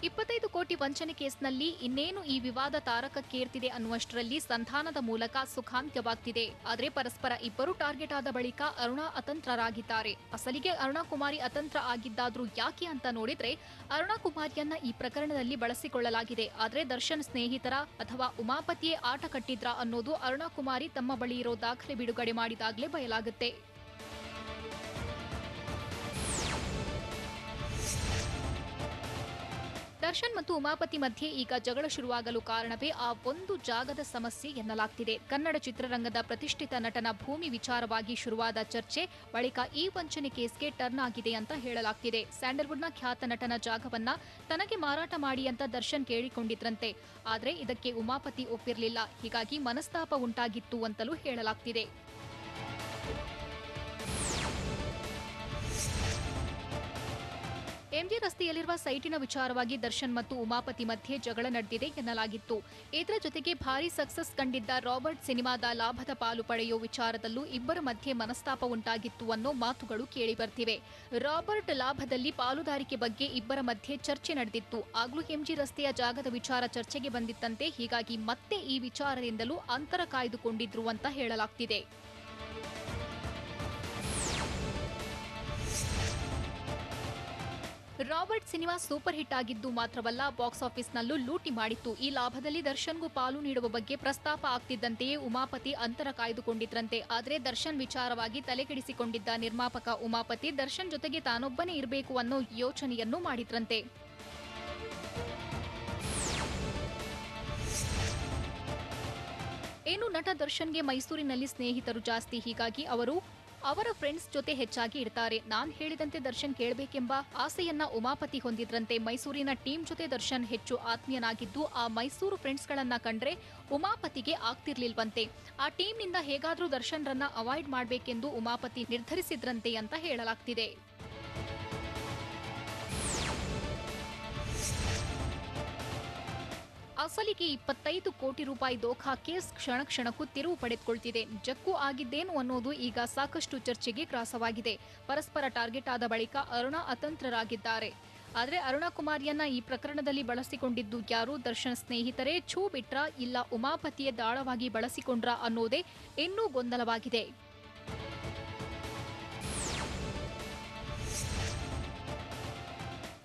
25 ಕೋಟಿ ವಂಚನೆ ಕೇಸ್ನಲ್ಲಿ ಇನ್ನೇನು ಈ ವಿವಾದ ತಾರಕಕ್ಕೇರ್ತಿದೆ ಅನ್ನುವಷ್ಟರಲ್ಲಿ ಸಂಧಾನದ ಮೂಲಕ ಸುಖಾಂತ್ಯವಾಗ್ತಿದೆ. ಆದರೆ ಪರಸ್ಪರ ಇಬ್ಬರು ಟಾರ್ಗೆಟ್ ಆದ ಬಳಿಕ ಅರುಣಾ ಅತಂತ್ರರಾಗಿದ್ದಾರೆ. ಅಸಲಿಗೆ ಅರುಣಾ ಕುಮಾರಿ ಅತಂತ್ರ ಆಗಿದ್ದಾದ್ರೂ ಯಾಕೆ ಅಂತ ನೋಡಿದ್ರೆ ಅರುಣಾ ಕುಮಾರಿಯನ್ನ ಈ ಪ್ರಕರಣದಲ್ಲಿ ಬಳಸಿಕೊಳ್ಳಲಾಗಿದೆ. ಆದರೆ ದರ್ಶನ್ ಸ್ನೇಹಿತರ ಅಥವಾ ಉಮಾಪತಿಯೇ ಆಟ ಕಟ್ಟಿದ್ರಾ ಅನ್ನೋದು ಅರುಣಾ ಕುಮಾರಿ ತಮ್ಮ ಬಳಿ ಇರೋ ದಾಖಲೆ ಬಿಡುಗಡೆ ಮಾಡಿದಾಗಲೇ ಬಯಲಾಗುತ್ತೆ. ದರ್ಶನ್ ಮತ್ತು ಉಮಾಪತಿ ಮಧ್ಯೆ ಈಗ ಜಗಳ ಶುರುವಾಗಲು ಕಾರಣವೇ ಆ ಒಂದು ಜಾಗದ ಸಮಸ್ಯೆ ಎನ್ನಲಾಗ್ತಿದೆ. ಕನ್ನಡ ಚಿತ್ರರಂಗದ ಪ್ರತಿಷ್ಠಿತ ನಟನ ಭೂಮಿ ವಿಚಾರವಾಗಿ ಶುರುವಾದ ಚರ್ಚೆ ಬಳಿಕ ಈ ವಂಚನೆ ಕೇಸ್ಗೆ ಟರ್ನ್ ಆಗಿದೆ ಅಂತ ಹೇಳಲಾಗ್ತಿದೆ. ಸ್ಯಾಂಡಲ್ವುಡ್ನ ಖ್ಯಾತ ನಟನ ಜಾಗವನ್ನ ತನಗೆ ಮಾರಾಟ ಮಾಡಿ ಅಂತ ದರ್ಶನ್ ಕೇಳಿಕೊಂಡಿದ್ರಂತೆ. ಆದರೆ ಇದಕ್ಕೆ ಉಮಾಪತಿ ಒಪ್ಪಿರಲಿಲ್ಲ. ಹೀಗಾಗಿ ಮನಸ್ತಾಪ ಉಂಟಾಗಿತ್ತು ಅಂತಲೂ ಹೇಳಲಾಗ್ತಿದೆ. ಎಂಜಿ ರಸ್ತೆಯಲ್ಲಿರುವ ಸೈಟಿನ ವಿಚಾರವಾಗಿ ದರ್ಶನ್ ಮತ್ತು ಉಮಾಪತಿ ಮಧ್ಯೆ ಜಗಳ ನಡೆದಿದೆ ಎನ್ನಲಾಗಿತ್ತು. ಇದರ ಜೊತೆಗೆ ಭಾರೀ ಸಕ್ಸಸ್ ಕಂಡಿದ್ದ ರಾಬರ್ಟ್ ಸಿನಿಮಾದ ಲಾಭದ ಪಾಲು ಪಡೆಯುವ ವಿಚಾರದಲ್ಲೂ ಇಬ್ಬರ ಮಧ್ಯೆ ಮನಸ್ತಾಪ ಉಂಟಾಗಿತ್ತು ಅನ್ನೋ ಮಾತುಗಳು ಕೇಳಿಬರ್ತಿವೆ. ರಾಬರ್ಟ್ ಲಾಭದಲ್ಲಿ ಪಾಲುದಾರಿಕೆ ಬಗ್ಗೆ ಇಬ್ಬರ ಮಧ್ಯೆ ಚರ್ಚೆ ನಡೆದಿತ್ತು. ಆಗ್ಲೂ ಎಂಜಿ ರಸ್ತೆಯ ಜಾಗದ ವಿಚಾರ ಚರ್ಚೆಗೆ ಬಂದಿತ್ತಂತೆ. ಹೀಗಾಗಿ ಮತ್ತೆ ಈ ವಿಚಾರದಿಂದಲೂ ಅಂತರ ಕಾಯ್ದುಕೊಂಡಿದ್ರು ಅಂತ ಹೇಳಲಾಗ್ತಿದೆ. ರಾಬರ್ಟ್ ಸಿನಿಮಾ ಸೂಪರ್ ಹಿಟ್ ಆಗಿದ್ದು ಮಾತ್ರವಲ್ಲ, ಬಾಕ್ಸ್ ಆಫೀಸ್ನಲ್ಲೂ ಲೂಟಿ ಮಾಡಿತ್ತು. ಈ ಲಾಭದಲ್ಲಿ ದರ್ಶನ್ಗೂ ಪಾಲು ನೀಡುವ ಬಗ್ಗೆ ಪ್ರಸ್ತಾಪ ಆಗ್ತಿದ್ದಂತೆಯೇ ಉಮಾಪತಿ ಅಂತರ ಕಾಯ್ದುಕೊಂಡಿದ್ರಂತೆ. ಆದರೆ ದರ್ಶನ್ ವಿಚಾರವಾಗಿ ತಲೆಕೆಡಿಸಿಕೊಂಡಿದ್ದ ನಿರ್ಮಾಪಕ ಉಮಾಪತಿ ದರ್ಶನ್ ಜೊತೆಗೆ ತಾನೊಬ್ಬನೇ ಇರಬೇಕು ಅನ್ನೋ ಯೋಚನೆಯನ್ನು ಮಾಡಿದ್ರಂತೆ. ಏನು ನಟ ದರ್ಶನ್ಗೆ ಮೈಸೂರಿನಲ್ಲಿ ಸ್ನೇಹಿತರು ಜಾಸ್ತಿ. ಹೀಗಾಗಿ ಅವರು ಅವರ ಫ್ರೆಂಡ್ಸ್ ಜೊತೆ ಹೆಚ್ಚಾಗಿ ಇರ್ತಾರೆ. ನಾನ್ ಹೇಳಿದಂತೆ ದರ್ಶನ್ ಕೇಳಬೇಕೆಂಬ ಆಸೆಯನ್ನ ಉಮಾಪತಿ ಹೊಂದಿದ್ರಂತೆ. ಮೈಸೂರಿನ ಟೀಮ್ ಜೊತೆ ದರ್ಶನ್ ಹೆಚ್ಚು ಆತ್ಮೀಯನಾಗಿದ್ದು ಆ ಮೈಸೂರು ಫ್ರೆಂಡ್ಸ್ಗಳನ್ನ ಕಂಡ್ರೆ ಉಮಾಪತಿಗೆ ಆಗ್ತಿರ್ಲಿಲ್ವಂತೆ. ಆ ಟೀಮ್ನಿಂದ ಹೇಗಾದ್ರೂ ದರ್ಶನ್ ರನ್ನ ಅವಾಯ್ಡ್ ಮಾಡಬೇಕೆಂದು ಉಮಾಪತಿ ನಿರ್ಧರಿಸಿದ್ರಂತೆ ಅಂತ ಹೇಳಲಾಗ್ತಿದೆ. ಅಸಲಿಗೆ 25 ಕೋಟಿ ರೂಪಾಯಿ ದೋಖಾ ಕೇಸ್ ಕ್ಷಣ ಕ್ಷಣಕ್ಕೂ ತಿರುವು ಪಡೆದುಕೊಳ್ತಿದೆ. ಜಕ್ಕೂ ಆಗಿದ್ದೇನು ಅನ್ನೋದು ಈಗ ಸಾಕಷ್ಟು ಚರ್ಚೆಗೆ ಗ್ರಾಸವಾಗಿದೆ. ಪರಸ್ಪರ ಟಾರ್ಗೆಟ್ ಆದ ಬಳಿಕ ಅರುಣಾ ಅತಂತ್ರರಾಗಿದ್ದಾರೆ. ಆದರೆ ಅರುಣಾ ಕುಮಾರಿಯನ್ನ ಈ ಪ್ರಕರಣದಲ್ಲಿ ಬಳಸಿಕೊಂಡಿದ್ದು ಯಾರು? ದರ್ಶನ್ ಸ್ನೇಹಿತರೇ ಛೂ ಬಿಟ್ರಾ ಇಲ್ಲ ಉಮಾಪತಿಯೇ ದಾಳವಾಗಿ ಬಳಸಿಕೊಂಡ್ರಾ ಅನ್ನೋದೇ ಇನ್ನೂ ಗೊಂದಲವಾಗಿದೆ.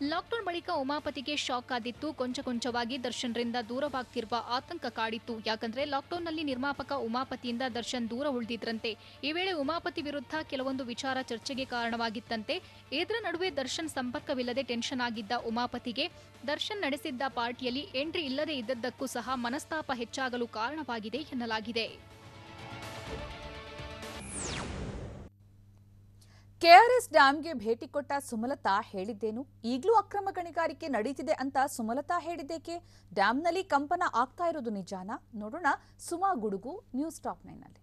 ಲಾಕ್ಡೌನ್ ಬಳಿಕ ಉಮಾಪತಿಗೆ ಶಾಕ್ ಆದಿತ್ತು. ಕೊಂಚವಾಗಿ ದರ್ಶನ್ರಿಂದ ದೂರವಾಗ್ತಿರುವ ಆತಂಕ ಕಾಡಿತ್ತು. ಯಾಕಂದ್ರೆ ಲಾಕ್ಡೌನ್ನಲ್ಲಿ ನಿರ್ಮಾಪಕ ಉಮಾಪತಿಯಿಂದ ದರ್ಶನ್ ದೂರ ಉಳಿದಿದ್ರಂತೆ. ಈ ವೇಳೆ ಉಮಾಪತಿ ವಿರುದ್ಧ ಕೆಲವೊಂದು ವಿಚಾರ ಚರ್ಚೆಗೆ ಕಾರಣವಾಗಿತ್ತಂತೆ. ಇದರ ನಡುವೆ ದರ್ಶನ್ ಸಂಪರ್ಕವಿಲ್ಲದೆ ಟೆನ್ಷನ್ ಆಗಿದ್ದ ಉಮಾಪತಿಗೆ ದರ್ಶನ್ ನಡೆಸಿದ್ದ ಪಾರ್ಟಿಯಲ್ಲಿ ಎಂಟ್ರಿ ಇಲ್ಲದೆ ಇದ್ದದ್ದಕ್ಕೂ ಸಹ ಮನಸ್ತಾಪ ಹೆಚ್ಚಾಗಲು ಕಾರಣವಾಗಿದೆ ಎನ್ನಲಾಗಿದೆ. ಕೆಆರ್ಎಸ್ ಡ್ಯಾಂಗೆ ಭೇಟಿ ಕೊಟ್ಟ ಸುಮಲತಾ ಹೇಳಿದ್ದೇನು? ಈಗಲೂ ಅಕ್ರಮ ಗಣಿಗಾರಿಕೆ ನಡೀತಿದೆ ಅಂತ ಸುಮಲತಾ ಹೇಳಿದ್ದೇಕೆ? ಡ್ಯಾಂನಲ್ಲಿ ಕಂಪನ ಆಗ್ತಾ ಇರೋದು ನಿಜಾನಾ? ನೋಡೋಣ ಸುಮಾ ಗುಡುಗು ನ್ಯೂಸ್ ಟಾಪ್ 9ನಲ್ಲಿ.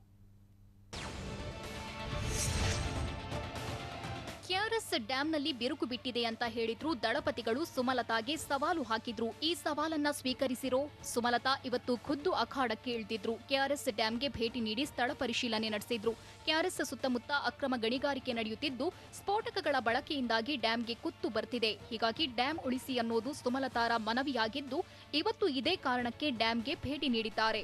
ಕೆಆರ್ಎಸ್ ಡ್ಯಾಂನಲ್ಲಿ ಬಿರುಕು ಬಿಟ್ಟಿದೆ ಅಂತ ಹೇಳಿದ್ರು ದಳಪತಿಗಳು ಸುಮಲತಾಗೆ ಸವಾಲು ಹಾಕಿದ್ರು. ಈ ಸವಾಲನ್ನ ಸ್ವೀಕರಿಸಿರೋ ಸುಮಲತಾ ಇವತ್ತು ಖುದ್ದು ಅಖಾಡಕ್ಕೆ ಇಳಿದಿದ್ರು. ಕೆಆರ್ಎಸ್ ಡ್ಯಾಂಗೆ ಭೇಟಿ ನೀಡಿ ಸ್ಥಳ ಪರಿಶೀಲನೆ ನಡೆಸಿದ್ರು. ಕೆಆರ್ಎಸ್ ಸುತ್ತಮುತ್ತ ಅಕ್ರಮ ಗಣಿಗಾರಿಕೆ ನಡೆಯುತ್ತಿದ್ದು ಸ್ಫೋಟಕಗಳ ಬಳಕೆಯಿಂದಾಗಿ ಡ್ಯಾಂಗೆ ಕುತ್ತು ಬರ್ತಿದೆ. ಹೀಗಾಗಿ ಡ್ಯಾಂ ಉಳಿಸಿ ಅನ್ನೋದು ಸುಮಲತಾರ ಮನವಿಯಾಗಿದ್ದು ಇವತ್ತು ಇದೇ ಕಾರಣಕ್ಕೆ ಡ್ಯಾಂಗೆ ಭೇಟಿ ನೀಡಿದ್ದಾರೆ.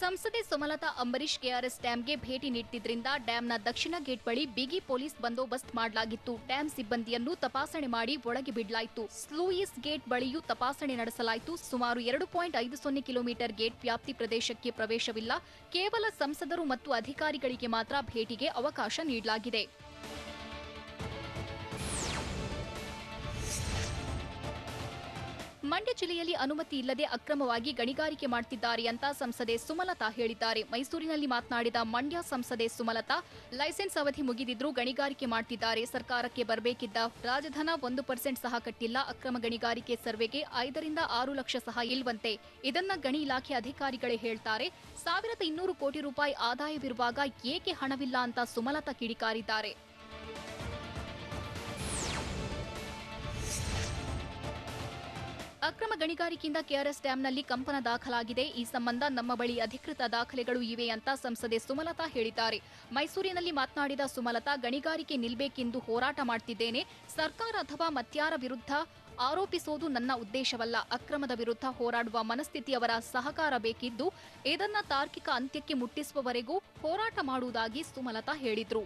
ಸಂಸದೆ ಸುಮಲತಾ ಅಂಬರೀಶ್ ಕೆಆರ್ಎಸ್ ಡ್ಯಾಂಗೆ ಭೇಟಿ ನೀಡುತ್ತಿದ್ದರಿಂದ ಡ್ಯಾಂನ ದಕ್ಷಿಣ ಗೇಟ್ ಬಳಿ ಬಿಗಿ ಪೊಲೀಸ್ ಬಂದೋಬಸ್ತ್ ಮಾಡಲಾಗಿತ್ತು. ಡ್ಯಾಂ ಸಿಬ್ಬಂದಿಯನ್ನು ತಪಾಸಣೆ ಮಾಡಿ ಒಳಗೆ ಬಿಡಲಾಯಿತು. ಸ್ಲೂಯಿಸ್ ಗೇಟ್ ಬಳಿಯೂ ತಪಾಸಣೆ ನಡೆಸಲಾಯಿತು. ಸುಮಾರು 2.50 ಕಿಲೋಮೀಟರ್ ಗೇಟ್ ವ್ಯಾಪ್ತಿ ಪ್ರದೇಶಕ್ಕೆ ಪ್ರವೇಶವಿಲ್ಲ. ಕೇವಲ ಸಂಸದರು ಮತ್ತು ಅಧಿಕಾರಿಗಳಿಗೆ ಮಾತ್ರ ಭೇಟಿಗೆ ಅವಕಾಶ ನೀಡಲಾಗಿದೆ. ಮಂಡ್ಯ ಜಿಲ್ಲೆಯಲ್ಲಿ ಅನುಮತಿ ಇಲ್ಲದೆ ಅಕ್ರಮವಾಗಿ ಗಣಿಗಾರಿಕೆ ಮಾಡುತ್ತಿದ್ದಾರೆ ಅಂತ ಸಂಸದೆ ಸುಮಲತಾ ಹೇಳಿದ್ದಾರೆ. ಮೈಸೂರಿನಲ್ಲಿ ಮಾತನಾಡಿದ ಮಂಡ್ಯ ಸಂಸದೆ ಸುಮಲತಾ, ಲೈಸೆನ್ಸ್ ಅವಧಿ ಮುಗಿದಿದ್ರೂ ಗಣಿಗಾರಿಕೆ ಮಾಡುತ್ತಿದ್ದಾರೆ. ಸರ್ಕಾರಕ್ಕೆ ಬರಬೇಕಿದ್ದ ರಾಜಧನ 1% ಸಹ ಕಟ್ಟಿಲ್ಲ. ಅಕ್ರಮ ಗಣಿಗಾರಿಕೆ ಸರ್ವೆಗೆ 5 ರಿಂದ 6 ಲಕ್ಷ ಸಹ ಇಲ್ವಂತೆ. ಇದನ್ನ ಗಣಿ ಇಲಾಖೆ ಅಧಿಕಾರಿಗಳೇ ಹೇಳ್ತಾರೆ. 1200 ಕೋಟಿ ರೂಪಾಯಿ ಆದಾಯವಿರುವಾಗ ಏಕೆ ಹಣವಿಲ್ಲ ಅಂತ ಸುಮಲತಾ ಕಿಡಿಕಾರಿದ್ದಾರೆ. ಅಕ್ರಮ ಗಣಿಗಾರಿಕೆಯಿಂದ ಕೆಆರ್ಎಸ್ ಡ್ಯಾಂನಲ್ಲಿ ಕಂಪನ ದಾಖಲಾಗಿದೆ. ಈ ಸಂಬಂಧ ನಮ್ಮ ಬಳಿ ಅಧಿಕೃತ ದಾಖಲೆಗಳು ಇವೆ ಅಂತ ಸಂಸದೆ ಸುಮಲತಾ ಹೇಳಿದ್ದಾರೆ. ಮೈಸೂರಿನಲ್ಲಿ ಮಾತನಾಡಿದ ಸುಮಲತಾ, ಗಣಿಗಾರಿಕೆ ನಿಲ್ಬೇಕೆಂದು ಹೋರಾಟ ಮಾಡ್ತಿದ್ದೇನೆ. ಸರ್ಕಾರ ಅಥವಾ ಮತ್ಯಾರ ವಿರುದ್ಧ ಆರೋಪಿಸೋದು ನನ್ನ ಉದ್ದೇಶವಲ್ಲ. ಅಕ್ರಮದ ವಿರುದ್ಧ ಹೋರಾಡುವ ಮನಸ್ಥಿತಿಯವರ ಸಹಕಾರ ಬೇಕಿದ್ದು, ಇದನ್ನ ತಾರ್ಕಿಕ ಅಂತ್ಯಕ್ಕೆ ಮುಟ್ಟಿಸುವವರೆಗೂ ಹೋರಾಟ ಮಾಡುವುದಾಗಿ ಸುಮಲತಾ ಹೇಳಿದ್ರು.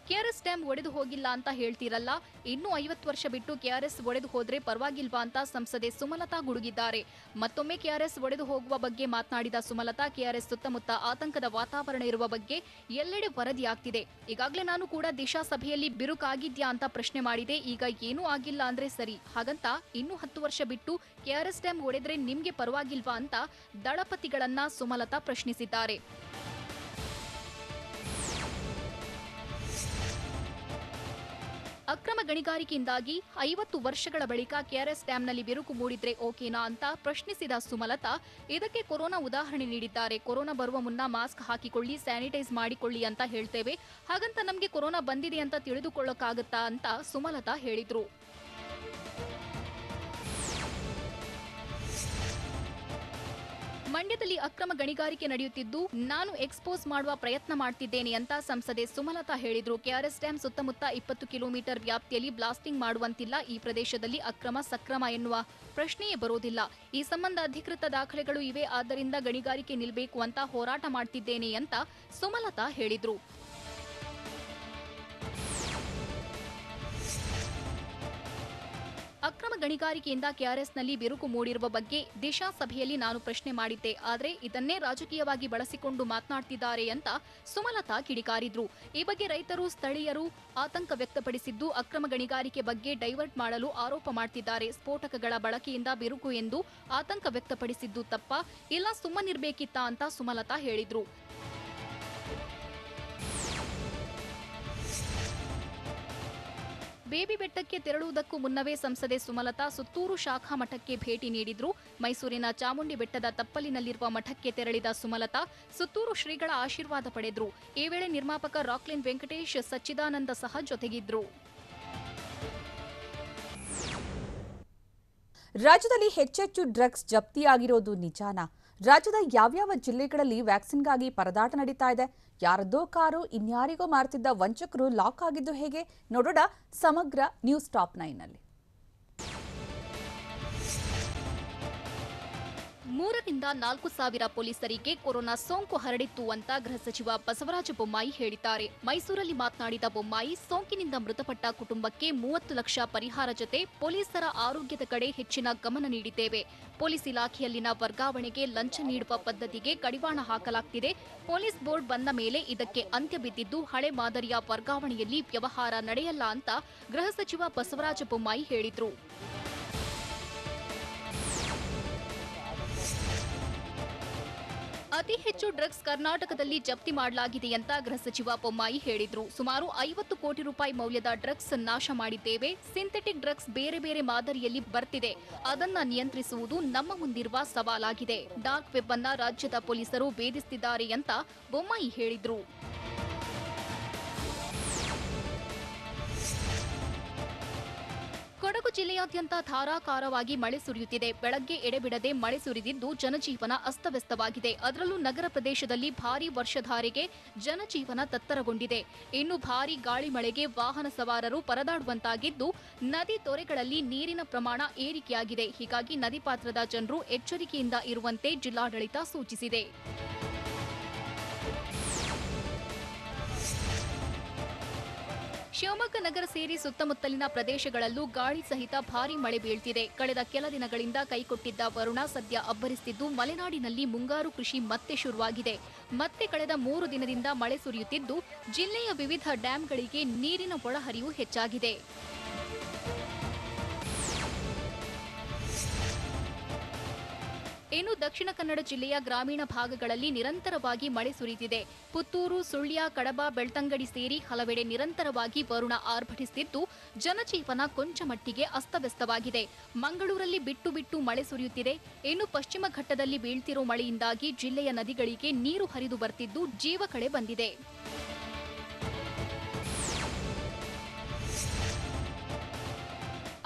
ಕೆಆರ್ಎಸ್ ಡ್ಯಾಂ ಒಡೆದು ಹೋಗಿಲ್ಲ ಅಂತ ಹೇಳ್ತೀರಲ್ಲ, ಇನ್ನೂ 50 ವರ್ಷ ಬಿಟ್ಟು ಕೆಆರ್ಎಸ್ ಒಡೆದು ಹೋದ್ರೆ ಪರವಾಗಿಲ್ವಾ ಅಂತ ಸಂಸದೆ ಸುಮಲತಾ ಗುಡುಗಿದ್ದಾರೆ. ಮತ್ತೊಮ್ಮೆ ಕೆಆರ್ಎಸ್ ಒಡೆದು ಹೋಗುವ ಬಗ್ಗೆ ಮಾತನಾಡಿದ ಸುಮಲತಾ, ಕೆಆರ್ಎಸ್ ಸುತ್ತಮುತ್ತ ಆತಂಕದ ವಾತಾವರಣ ಇರುವ ಬಗ್ಗೆ ಎಲ್ಲೆಡೆ ವರದಿಯಾಗ್ತಿದೆ. ಈಗಾಗಲೇ ನಾನು ಕೂಡ ದಿಶಾ ಸಭೆಯಲ್ಲಿ ಬಿರುಕಾಗಿದ್ಯಾ ಅಂತ ಪ್ರಶ್ನೆ ಮಾಡಿದೆ. ಈಗ ಏನೂ ಆಗಿಲ್ಲ ಅಂದ್ರೆ ಸರಿ, ಹಾಗಂತ ಇನ್ನೂ 10 ವರ್ಷ ಬಿಟ್ಟು ಕೆಆರ್ಎಸ್ ಡ್ಯಾಂ ಒಡೆದ್ರೆ ನಿಮ್ಗೆ ಪರವಾಗಿಲ್ವಾ ಅಂತ ದಳಪತಿಗಳನ್ನ ಸುಮಲತಾ ಪ್ರಶ್ನಿಸಿದ್ದಾರೆ. ಅಕ್ರಮ ಗಣಿಗಾರಿಕೆಯಿಂದಾಗಿ 50 ವರ್ಷಗಳ ಬಳಿಕ ಕೆಆರ್ಎಸ್ ಡ್ಯಾಂನಲ್ಲಿ ಬಿರುಕು ಮೂಡಿದ್ರೆ ಓಕೆನಾ ಅಂತ ಪ್ರಶ್ನಿಸಿದ ಸುಮಲತಾ, ಇದಕ್ಕೆ ಕೊರೋನಾ ಉದಾಹರಣೆ ನೀಡಿದ್ದಾರೆ. ಕೊರೋನಾ ಬರುವ ಮುನ್ನ ಮಾಸ್ಕ್ ಹಾಕಿಕೊಳ್ಳಿ, ಸ್ಯಾನಿಟೈಸ್ ಮಾಡಿಕೊಳ್ಳಿ ಅಂತ ಹೇಳ್ತೇವೆ. ಹಾಗಂತ ನಮಗೆ ಕೊರೋನಾ ಬಂದಿದೆ ಅಂತ ತಿಳಿದುಕೊಳ್ಳೋಕ್ಕಾಗತ್ತಾ ಅಂತ ಸುಮಲತಾ ಹೇಳಿದ್ರು. ಮಂಡ್ಯದಲ್ಲಿ ಅಕ್ರಮ ಗಣಿಗಾರಿಕೆ ನಡೆಯುತ್ತಿದ್ದು, ನಾನು ಎಕ್ಸ್ಪೋಸ್ ಮಾಡುವ ಪ್ರಯತ್ನ ಮಾಡ್ತಿದ್ದೇನೆ ಅಂತ ಸಂಸದೆ ಸುಮಲತಾ ಹೇಳಿದ್ರು. ಕೆಆರ್ಎಸ್ ಡ್ಯಾಂ ಸುತ್ತಮುತ್ತ 20 ಕಿಲೋಮೀಟರ್ ವ್ಯಾಪ್ತಿಯಲ್ಲಿ ಬ್ಲಾಸ್ಟಿಂಗ್ ಮಾಡುವಂತಿಲ್ಲ. ಈ ಪ್ರದೇಶದಲ್ಲಿ ಅಕ್ರಮ ಸಕ್ರಮ ಎನ್ನುವ ಪ್ರಶ್ನೆಯೇ ಬರೋದಿಲ್ಲ. ಈ ಸಂಬಂಧ ಅಧಿಕೃತ ದಾಖಲೆಗಳು ಇವೆ. ಆದ್ದರಿಂದ ಗಣಿಗಾರಿಕೆ ನಿಲ್ಬೇಕು ಅಂತ ಹೋರಾಟ ಮಾಡ್ತಿದ್ದೇನೆ ಅಂತ ಸುಮಲತಾ ಹೇಳಿದ್ರು. ಅಕ್ರಮ ಗಣಿಗಾರಿಕೆಯಿಂದ ಕೆಆರ್ಎಸ್ನಲ್ಲಿ ಬಿರುಕು ಮೂಡಿರುವ ಬಗ್ಗೆ ದಿಶಾ ಸಭೆಯಲ್ಲಿ ನಾನು ಪ್ರಶ್ನೆ ಮಾಡಿದ್ದೆ. ಆದರೆ ಇದನ್ನೇ ರಾಜಕೀಯವಾಗಿ ಬಳಸಿಕೊಂಡು ಮಾತನಾಡ್ತಿದ್ದಾರೆ ಅಂತ ಸುಮಲತಾ ಕಿಡಿಕಾರಿದ್ರು. ಈ ಬಗ್ಗೆ ರೈತರು, ಸ್ಥಳೀಯರು ಆತಂಕ ವ್ಯಕ್ತಪಡಿಸಿದ್ದು, ಅಕ್ರಮ ಗಣಿಗಾರಿಕೆ ಬಗ್ಗೆ ಡೈವರ್ಟ್ ಮಾಡಲು ಆರೋಪ ಮಾಡ್ತಿದ್ದಾರೆ. ಸ್ಫೋಟಕಗಳ ಬಳಕೆಯಿಂದ ಬಿರುಕು ಎಂದು ಆತಂಕ ವ್ಯಕ್ತಪಡಿಸಿದ್ದು ತಪ್ಪ, ಇಲ್ಲ ಸುಮ್ಮನಿರ್ಬೇಕಿತ್ತಾ ಅಂತ ಸುಮಲತಾ ಹೇಳಿದ್ರು. ಬೇಬಿ ಬೆಟ್ಟಕ್ಕೆ ತೆರಳುವುದಕ್ಕೂ ಮುನ್ನವೇ ಸಂಸದೆ ಸುಮಲತಾ ಸುತ್ತೂರು ಶಾಖಾ ಮಠಕ್ಕೆ ಭೇಟಿ ನೀಡಿದ್ರು. ಮೈಸೂರಿನ ಚಾಮುಂಡಿ ಬೆಟ್ಟದ ತಪ್ಪಲಿನಲ್ಲಿರುವ ಮಠಕ್ಕೆ ತೆರಳಿದ ಸುಮಲತಾ ಸುತ್ತೂರು ಶ್ರೀಗಳ ಆಶೀರ್ವಾದ ಪಡೆದ್ರು. ಈ ವೇಳೆ ನಿರ್ಮಾಪಕ ರಾಕ್ಲೈನ್ ವೆಂಕಟೇಶ್, ಸಚ್ಚಿದಾನಂದ ಸಹ ಜೊತೆಗಿದ್ರು. ರಾಜ್ಯದಲ್ಲಿ ಹೆಚ್ಚೆಚ್ಚು ಡ್ರಗ್ಸ್ ಜಪ್ತಿಯಾಗಿರೋದು ನಿಜಾನಾ? ರಾಜ್ಯದ ಯಾವ್ಯಾವ ಜಿಲ್ಲೆಗಳಲ್ಲಿ ವ್ಯಾಕ್ಸಿನ್ಗಾಗಿ ಪರದಾಟ ನಡೀತಾ ಇದೆ? ಯಾರದೋ ಕಾರು ಇನ್ಯಾರಿಗೋ ಮಾರ್ತಿದ್ದ ವಂಚಕರು ಲಾಕ್ ಆಗಿದ್ದು ಹೇಗೆ? ನೋಡೋಣ ಸಮಗ್ರ ನ್ಯೂಸ್ ಟಾಪ್ 9 ನಲ್ಲಿ. 3,000-4,000 ಪೊಲೀಸರಿಗೆ ಕೊರೋನಾ ಸೋಂಕು ಹರಡಿತ್ತು ಅಂತ ಗೃಹ ಸಚಿವ ಬಸವರಾಜ ಬೊಮ್ಮಾಯಿ ಹೇಳಿದ್ದಾರೆ. ಮೈಸೂರಲ್ಲಿ ಮಾತನಾಡಿದ ಬೊಮ್ಮಾಯಿ, ಸೋಂಕಿನಿಂದ ಮೃತಪಟ್ಟ ಕುಟುಂಬಕ್ಕೆ 30 ಲಕ್ಷ ಪರಿಹಾರ ಜೊತೆ ಪೊಲೀಸರ ಆರೋಗ್ಯದ ಕಡೆ ಹೆಚ್ಚಿನ ಗಮನ ನೀಡಿದ್ದೇವೆ. ಪೊಲೀಸ್ ಇಲಾಖೆಯಲ್ಲಿನ ವರ್ಗಾವಣೆಗೆ ಲಂಚ ನೀಡುವ ಪದ್ಧತಿಗೆ ಕಡಿವಾಣ ಹಾಕಲಾಗ್ತಿದೆ. ಪೊಲೀಸ್ ಬೋರ್ಡ್ ಬಂದ ಮೇಲೆ ಇದಕ್ಕೆ ಅಂತ್ಯ ಬಿದ್ದಿದ್ದು, ಹಳೆ ಮಾದರಿಯ ವರ್ಗಾವಣೆಯಲ್ಲಿ ವ್ಯವಹಾರ ನಡೆಯಲ್ಲ ಅಂತ ಗೃಹ ಸಚಿವ ಬಸವರಾಜ ಬೊಮ್ಮಾಯಿ ಹೇಳಿದರು. ಅತಿ ಹೆಚ್ಚು ಡ್ರಗ್ಸ್ ಕರ್ನಾಟಕದಲ್ಲಿ ಜಪ್ತಿ ಮಾಡಲಾಗಿದೆ ಅಂತ ಗೃಹ ಸಚಿವ ಬೊಮ್ಮಾಯಿ ಹೇಳಿದ್ರು. ಸುಮಾರು 50 ಕೋಟಿ ರೂಪಾಯಿ ಮೌಲ್ಯದ ಡ್ರಗ್ಸ್ ನಾಶ ಮಾಡಿದ್ದೇವೆ. ಸಿಂಥೆಟಿಕ್ ಡ್ರಗ್ಸ್ ಬೇರೆ ಬೇರೆ ಮಾದರಿಯಲ್ಲಿ ಬರ್ತಿದೆ. ಅದನ್ನ ನಿಯಂತ್ರಿಸುವುದು ನಮ್ಮ ಮುಂದಿರುವ ಸವಾಲಾಗಿದೆ. ಡಾರ್ಕ್ ವೆಬ್ ಅನ್ನ ರಾಜ್ಯದ ಪೊಲೀಸರು ಭೇದಿಸುತ್ತಿದ್ದಾರೆ ಅಂತ ಬೊಮ್ಮಾಯಿ ಹೇಳಿದ್ರು. ಕೊಡಗು ಜಿಲ್ಲೆಯಾದ್ಯಂತ ಧಾರಾಕಾರವಾಗಿ ಮಳೆ ಸುರಿಯುತ್ತಿದೆ. ಬೆಳಗ್ಗೆ ಎಡೆಬಿಡದೆ ಮಳೆ ಸುರಿದಿದ್ದು ಜನಜೀವನ ಅಸ್ತವ್ಯಸ್ತವಾಗಿದೆ. ಅದರಲ್ಲೂ ನಗರ ಪ್ರದೇಶದಲ್ಲಿ ಭಾರೀ ವರ್ಷಧಾರೆಗೆ ಜನಜೀವನ ತತ್ತರಗೊಂಡಿದೆ. ಇನ್ನು ಭಾರೀ ಗಾಳಿ ಮಳೆಗೆ ವಾಹನ ಸವಾರರು ಪರದಾಡುವಂತಾಗಿದ್ದು, ನದಿ ತೊರೆಗಳಲ್ಲಿ ನೀರಿನ ಪ್ರಮಾಣ ಏರಿಕೆಯಾಗಿದೆ. ಹೀಗಾಗಿ ನದಿ ಪಾತ್ರದ ಜನರು ಎಚ್ಚರಿಕೆಯಿಂದ ಇರುವಂತೆ ಜಿಲ್ಲಾಡಳಿತ ಸೂಚಿಸಿದೆ. ಶಿವಮೊಗ್ಗ ನಗರ ಸೇರಿ ಸುತ್ತಮುತ್ತಲಿನ ಪ್ರದೇಶಗಳಲ್ಲೂ ಗಾಳಿ ಸಹಿತ ಭಾರೀ ಮಳೆ ಬೀಳ್ತಿದೆ. ಕಳೆದ ಕೆಲ ದಿನಗಳಿಂದ ಕೈಕೊಟ್ಟಿದ್ದ ವರುಣ ಸದ್ಯ ಅಬ್ಬರಿಸುತ್ತಿದ್ದು, ಮಲೆನಾಡಿನಲ್ಲಿ ಮುಂಗಾರು ಕೃಷಿ ಮತ್ತೆ ಶುರುವಾಗಿದೆ. ಮತ್ತೆ ಕಳೆದ 3 ದಿನದಿಂದ ಮಳೆ ಸುರಿಯುತ್ತಿದ್ದು, ಜಿಲ್ಲೆಯ ವಿವಿಧ ಡ್ಯಾಂಗಳಿಗೆ ನೀರಿನ ಒಳಹರಿವು ಹೆಚ್ಚಾಗಿದೆ. ಇನ್ನು ದಕ್ಷಿಣ ಕನ್ನಡ ಜಿಲ್ಲೆಯ ಗ್ರಾಮೀಣ ಭಾಗಗಳಲ್ಲಿ ನಿರಂತರವಾಗಿ ಮಳೆ ಸುರಿಯುತ್ತಿದೆ. ಪುತ್ತೂರು, ಸುಳ್ಯ, ಕಡಬ, ಬೆಳ್ತಂಗಡಿ ಸೇರಿ ಹಲವೆಡೆ ನಿರಂತರವಾಗಿ ವರುಣ ಆರ್ಭಟಿಸುತ್ತಿದ್ದು, ಜನಜೀವನ ಕೊಂಚ ಮಟ್ಟಿಗೆ ಅಸ್ತವ್ಯಸ್ತವಾಗಿದೆ. ಮಂಗಳೂರಲ್ಲಿ ಬಿಟ್ಟು ಬಿಟ್ಟು ಮಳೆ ಸುರಿಯುತ್ತಿದೆ. ಇನ್ನು ಪಶ್ಚಿಮ ಘಟ್ಟದಲ್ಲಿ ಬೀಳ್ತಿರೋ ಮಳೆಯಿಂದಾಗಿ ಜಿಲ್ಲೆಯ ನದಿಗಳಿಗೆ ನೀರು ಹರಿದು ಬರ್ತಿದ್ದು, ಜೀವ ಕಳೆ ಬಂದಿದೆ.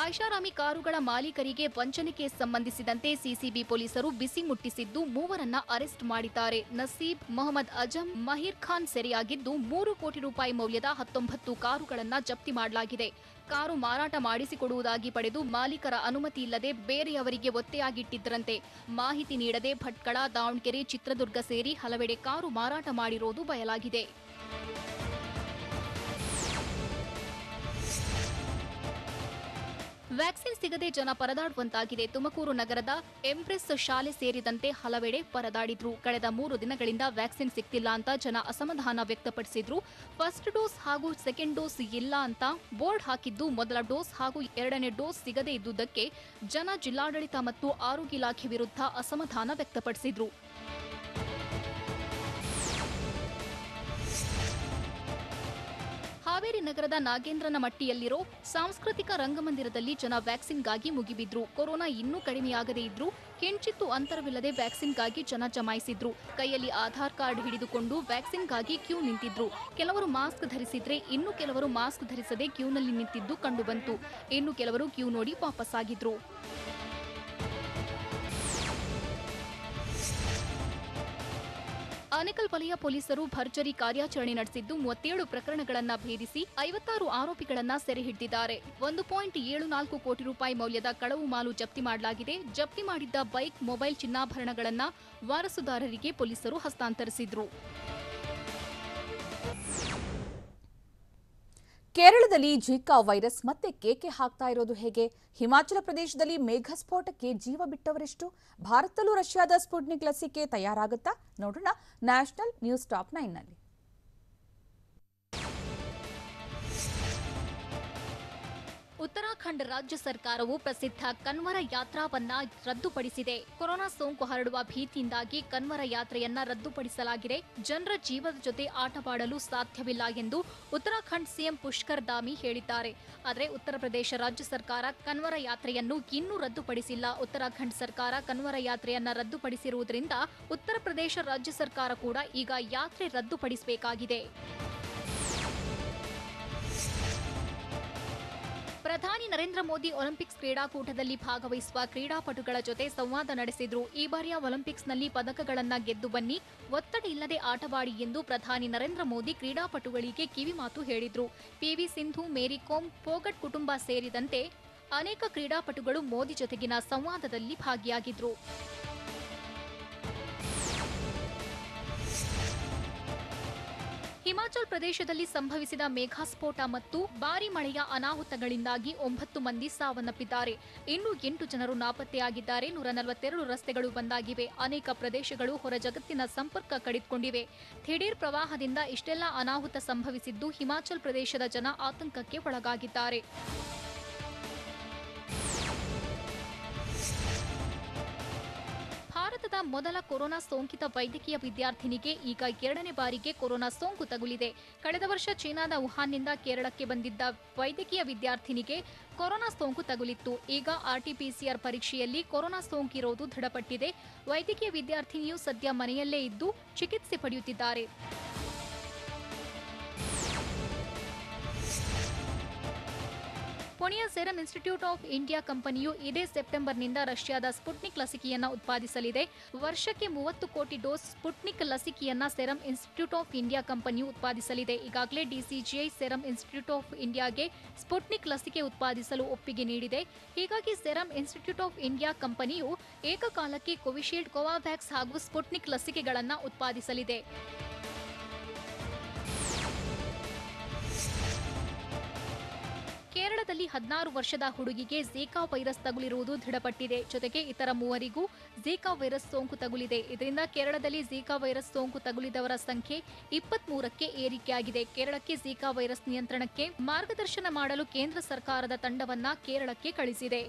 ಐಷಾರಾಮಿ ಕಾರುಗಳ ಮಾಲೀಕರಿಗೆ ವಂಚನೆ ಕೇಸ್ ಸಂಬಂಧಿಸಿದಂತೆ ಸಿಸಿಬಿ ಪೊಲೀಸರು ಬಿಸಿ ಮುಟ್ಟಿಸಿದ್ದು ಮೂವರನ್ನ ಅರೆಸ್ಟ್ ಮಾಡಿದ್ದಾರೆ. ನಸೀಬ್, ಮೊಹಮ್ಮದ್ ಅಜಂ, ಮಹೀರ್ ಖಾನ್ ಸೆರೆಯಾಗಿದ್ದು 3 ಕೋಟಿ ರೂಪಾಯಿ ಮೌಲ್ಯದ 19 ಕಾರುಗಳನ್ನ ಜಪ್ತಿ ಮಾಡಲಾಗಿದೆ. ಕಾರು ಮಾರಾಟ ಮಾಡಿಸಿಕೊಡುವುದಾಗಿ ಪಡೆದು ಮಾಲೀಕರ ಅನುಮತಿ ಇಲ್ಲದೆ ಬೇರೆಯವರಿಗೆ ಒತ್ತೆಯಾಗಿಟ್ಟಿದ್ದರಂತೆ. ಮಾಹಿತಿ ನೀಡದೆ ಭಟ್ಕಳ, ದಾವಣಗೆರೆ, ಚಿತ್ರದುರ್ಗ ಸೇರಿ ಹಲವೆಡೆ ಕಾರು ಮಾರಾಟ ಮಾಡಿರೋದು ಬಯಲಾಗಿದೆ. ವ್ಯಾಕ್ಸಿನ್ ಸಿಗದೆ ಜನ ಪರದಾಡುವಂತಾಗಿದೆ. ತುಮಕೂರು ನಗರದ ಎಂಪ್ರೆಸ್ ಶಾಲೆ ಸೇರಿದಂತೆ ಹಲವೆಡೆ ಪರದಾಡಿದ್ರು. ಕಳೆದ 3 ದಿನಗಳಿಂದ ವ್ಯಾಕ್ಸಿನ್ ಸಿಗ್ತಿಲ್ಲ ಅಂತ ಜನ ಅಸಮಾಧಾನ ವ್ಯಕ್ತಪಡಿಸಿದ್ರು. ಫಸ್ಟ್ ಡೋಸ್ ಹಾಗೂ ಸೆಕೆಂಡ್ ಡೋಸ್ ಇಲ್ಲ ಅಂತ ಬೋರ್ಡ್ ಹಾಕಿದ್ದು, ಮೊದಲ ಡೋಸ್ ಹಾಗೂ 2ನೇ ಡೋಸ್ ಸಿಗದೇ ಇದ್ದುದಕ್ಕೆ ಜನ ಜಿಲ್ಲಾಡಳಿತ ಮತ್ತು ಆರೋಗ್ಯ ಇಲಾಖೆ ವಿರುದ್ಧ ಅಸಮಾಧಾನ ವ್ಯಕ್ತಪಡಿಸಿದ್ರು. ಹಾವೇರಿ ನಗರದ ನಾಗೇಂದ್ರನಮಟ್ಟಿಯಲ್ಲಿರೋ ಸಾಂಸ್ಕೃತಿಕ ರಂಗಮಂದಿರದಲ್ಲಿ ಜನ ವ್ಯಾಕ್ಸಿನ್ಗಾಗಿ ಮುಗಿಬಿದ್ರು. ಕೊರೋನಾ ಇನ್ನೂ ಕಡಿಮೆಯಾಗದೇ ಇದ್ರೂ ಕಿಂಚಿತ್ತೂ ಅಂತರವಿಲ್ಲದೆ ವ್ಯಾಕ್ಸಿನ್ಗಾಗಿ ಜನ ಜಮಾಯಿಸಿದ್ರು. ಕೈಯಲ್ಲಿ ಆಧಾರ್ ಕಾರ್ಡ್ ಹಿಡಿದುಕೊಂಡು ವ್ಯಾಕ್ಸಿನ್ಗಾಗಿ ಕ್ಯೂ ನಿಂತಿದ್ರು. ಕೆಲವರು ಮಾಸ್ಕ್ ಧರಿಸಿದ್ರೆ ಇನ್ನು ಕೆಲವರು ಮಾಸ್ಕ್ ಧರಿಸದೆ ಕ್ಯೂನಲ್ಲಿ ನಿಂತಿದ್ದು ಕಂಡುಬಂತು. ಇನ್ನು ಕೆಲವರು ಕ್ಯೂ ನೋಡಿ ವಾಪಸ್ಸಾಗಿದ್ರು. ಆನೇಕಲ್ ವಲಯ ಪೊಲೀಸರು ಭರ್ಜರಿ ಕಾರ್ಯಾಚರಣೆ ನಡೆಸಿದ್ದು 37 ಪ್ರಕರಣಗಳನ್ನು ಭೇದಿಸಿ 56 ಆರೋಪಿಗಳನ್ನು ಸೆರೆ ಹಿಡಿದಿದ್ದಾರೆ. 1.74 ಕೋಟಿ ರೂಪಾಯಿ ಮೌಲ್ಯದ ಕಳವು ಮಾಲು ಜಪ್ತಿ ಮಾಡಲಾಗಿದೆ. ಜಪ್ತಿ ಮಾಡಿದ್ದ ಬೈಕ್, ಮೊಬೈಲ್, ಚಿನ್ನಾಭರಣಗಳನ್ನು ವಾರಸುದಾರರಿಗೆ ಪೊಲೀಸರು ಹಸ್ತಾಂತರಿಸಿದ್ರು. ಕೇರಳದಲ್ಲಿ ಜಿಕಾ ವೈರಸ್ ಮತ್ತೆ ಕೇಕೆ ಹಾಕ್ತಾ ಇರೋದು ಹೇಗೆ? ಹಿಮಾಚಲ ಪ್ರದೇಶದಲ್ಲಿ ಮೇಘಸ್ಫೋಟಕ್ಕೆ ಜೀವ ಬಿಟ್ಟವರೆಷ್ಟು? ಭಾರತದಲ್ಲೂ ರಷ್ಯಾದ ಸ್ಪುಟ್ನಿಕ್ ಲಸಿಕೆ ತಯಾರಾಗುತ್ತಾ? ನೋಡೋಣ ನ್ಯಾಷನಲ್ ನ್ಯೂಸ್ ಟಾಪ್ 9ನಲ್ಲಿ. ಉತ್ತರಾಖಂಡ್ ರಾಜ್ಯ ಸರ್ಕಾರವು ಪ್ರಸಿದ್ಧ ಕನ್ವರ ಯಾತ್ರಾವನ್ನ ರದ್ದುಪಡಿಸಿದೆ. ಕೊರೋನಾ ಸೋಂಕು ಹರಡುವ ಭೀತಿಯಿಂದಾಗಿ ಕನ್ವರ ಯಾತ್ರೆಯನ್ನ ರದ್ದುಪಡಿಸಲಾಗಿದೆ. ಜನರ ಜೀವದ ಜೊತೆ ಆಟವಾಡಲು ಸಾಧ್ಯವಿಲ್ಲ ಎಂದು ಉತ್ತರಾಖಂಡ್ ಸಿಎಂ ಪುಷ್ಕರ್ ಧಾಮಿ ಹೇಳಿದ್ದಾರೆ. ಆದರೆ ಉತ್ತರ ಪ್ರದೇಶ ರಾಜ್ಯ ಸರ್ಕಾರ ಕನ್ವರ ಯಾತ್ರೆಯನ್ನು ಇನ್ನೂ ರದ್ದುಪಡಿಸಿಲ್ಲ. ಉತ್ತರಾಖಂಡ್ ಸರ್ಕಾರ ಕನ್ವರ ಯಾತ್ರೆಯನ್ನ ರದ್ದುಪಡಿಸಿರುವುದರಿಂದ ಉತ್ತರ ಪ್ರದೇಶ ರಾಜ್ಯ ಸರ್ಕಾರ ಕೂಡ ಈಗ ಯಾತ್ರೆ ರದ್ದುಪಡಿಸಬೇಕಾಗಿದೆ. ಪ್ರಧಾನಿ ನರೇಂದ್ರ ಮೋದಿ ಒಲಿಂಪಿಕ್ಸ್ ಕ್ರೀಡಾಕೂಟದಲ್ಲಿ ಭಾಗವಹಿಸುವ ಕ್ರೀಡಾಪಟುಗಳ ಜೊತೆ ಸಂವಾದ ನಡೆಸಿದ್ರು. ಈ ಬಾರಿಯ ಒಲಿಂಪಿಕ್ಸ್ನಲ್ಲಿ ಪದಕಗಳನ್ನು ಗೆದ್ದು ಬನ್ನಿ, ಒತ್ತಡ ಇಲ್ಲದೆ ಆಟವಾಡಿ ಎಂದು ಪ್ರಧಾನಿ ನರೇಂದ್ರ ಮೋದಿ ಕ್ರೀಡಾಪಟುಗಳಿಗೆ ಕಿವಿಮಾತು ಹೇಳಿದ್ರು. ಪಿವಿ ಸಿಂಧು, ಮೇರಿ ಕೋಮ್, ಫೋಗಟ್ ಕುಟುಂಬ ಸೇರಿದಂತೆ ಅನೇಕ ಕ್ರೀಡಾಪಟುಗಳು ಮೋದಿ ಜೊತೆಗಿನ ಸಂವಾದದಲ್ಲಿ ಭಾಗಿಯಾಗಿದ್ರು. ಹಿಮಾಚಲ ಪ್ರದೇಶದಲ್ಲಿ ಸಂಭವಿಸಿದ ಮೇಘಸ್ಫೋಟ ಮತ್ತು ಭಾರೀ ಮಳೆಯ ಅನಾಹುತಗಳಿಂದಾಗಿ 9 ಮಂದಿ ಸಾವನ್ನಪ್ಪಿದ್ದಾರೆ. ಇನ್ನು 8 ಜನರು ನಾಪತ್ತೆಯಾಗಿದ್ದಾರೆ. 142 ರಸ್ತೆಗಳು ಬಂದಾಗಿವೆ. ಅನೇಕ ಪ್ರದೇಶಗಳು ಹೊರ ಜಗತ್ತಿನ ಸಂಪರ್ಕ ಕಡಿದುಕೊಂಡಿವೆ. ದಿಢೀರ್ ಪ್ರವಾಹದಿಂದ ಇಷ್ಟೆಲ್ಲ ಅನಾಹುತ ಸಂಭವಿಸಿದ್ದು ಹಿಮಾಚಲ ಪ್ರದೇಶದ ಜನ ಆತಂಕಕ್ಕೆ ಒಳಗಾಗಿದ್ದಾರೆ. ಭಾರತದ ಮೊದಲ ಕೊರೋನಾ ಸೋಂಕಿತ ವೈದ್ಯಕೀಯ ವಿದ್ಯಾರ್ಥಿನಿಗೆ ಈಗ 2ನೇ ಬಾರಿಗೆ ಕೊರೋನಾ ಸೋಂಕು ತಗುಲಿದೆ. ಕಳೆದ ವರ್ಷ ಚೀನಾದ ವುಹಾನ್ನಿಂದ ಕೇರಳಕ್ಕೆ ಬಂದಿದ್ದ ವೈದ್ಯಕೀಯ ವಿದ್ಯಾರ್ಥಿನಿಗೆ ಕೊರೋನಾ ಸೋಂಕು ತಗುಲಿತ್ತು. ಈಗ ಆರ್ಟಿಪಿಸಿಆರ್ ಪರೀಕ್ಷೆಯಲ್ಲಿ ಕೊರೋನಾ ಸೋಂಕಿರೋದು ದೃಢಪಟ್ಟಿದೆ. ವೈದ್ಯಕೀಯ ವಿದ್ಯಾರ್ಥಿನಿಯು ಸದ್ಯ ಮನೆಯಲ್ಲೇ ಇದ್ದು ಚಿಕಿತ್ಸೆ ಪಡೆಯುತ್ತಿದ್ದಾರೆ. ಪುಣೆಯ ಸೆರಮ್ ಇನ್ಸ್ಟಿಟ್ಯೂಟ್ ಆಫ್ ಇಂಡಿಯಾ ಕಂಪನಿಯು ಇದೇ ಸೆಪ್ಟೆಂಬರ್ನಿಂದ ರಷ್ಯಾದ ಸ್ಪುಟ್ನಿಕ್ ಲಸಿಕೆಯನ್ನು ಉತ್ಪಾದಿಸಲಿದೆ. ವರ್ಷಕ್ಕೆ 30 ಕೋಟಿ ಡೋಸ್ ಸ್ಪುಟ್ನಿಕ್ ಲಸಿಕೆಯನ್ನ ಸೆರಮ್ ಇನ್ಸ್ಟಿಟ್ಯೂಟ್ ಆಫ್ ಇಂಡಿಯಾ ಕಂಪನಿಯು ಉತ್ಪಾದಿಸಲಿದೆ. ಈಗಾಗಲೇ ಡಿಸಿಜಿಐ ಸೆರಮ್ ಇನ್ಸ್ಟಿಟ್ಯೂಟ್ ಆಫ್ ಇಂಡಿಯಾಗೆ ಸ್ಪುಟ್ನಿಕ್ ಲಸಿಕೆ ಉತ್ಪಾದಿಸಲು ಒಪ್ಪಿಗೆ ನೀಡಿದೆ. ಹೀಗಾಗಿ ಸೆರಮ್ ಇನ್ಸ್ಟಿಟ್ಯೂಟ್ ಆಫ್ ಇಂಡಿಯಾ ಕಂಪನಿಯು ಏಕಕಾಲಕ್ಕೆ ಕೋವಿಶೀಲ್ಡ್, ಕೋವಾವ್ಯಾಕ್ಸ್ ಹಾಗೂ ಸ್ಪುಟ್ನಿಕ್ ಲಸಿಕೆಗಳನ್ನು ಉತ್ಪಾದಿಸಲಿದೆ. ಕೇರಳದಲ್ಲಿ 16 ವರ್ಷದ ಹುಡುಗಿಗೆ ಝಿಕಾ ವೈರಸ್ ತಗುಲಿರುವುದು ದೃಢಪಟ್ಟಿದೆ. ಜೊತೆಗೆ ಇತರ 3 ಝಿಕಾ ವೈರಸ್ ಸೋಂಕು ತಗುಲಿದೆ. ಇದರಿಂದ ಕೇರಳದಲ್ಲಿ ಝಿಕಾ ವೈರಸ್ ಸೋಂಕು ತಗುಲಿದವರ ಸಂಖ್ಯೆ 23ಕ್ಕೆ ಏರಿಕೆಯಾಗಿದೆ. ಕೇರಳಕ್ಕೆ ಝಿಕಾ ವೈರಸ್ ನಿಯಂತ್ರಣಕ್ಕೆ ಮಾರ್ಗದರ್ಶನ ಮಾಡಲು ಕೇಂದ್ರ ಸರ್ಕಾರದ ತಂಡವನ್ನ ಕೇರಳಕ್ಕೆ ಕಳಿಸಿದೆ.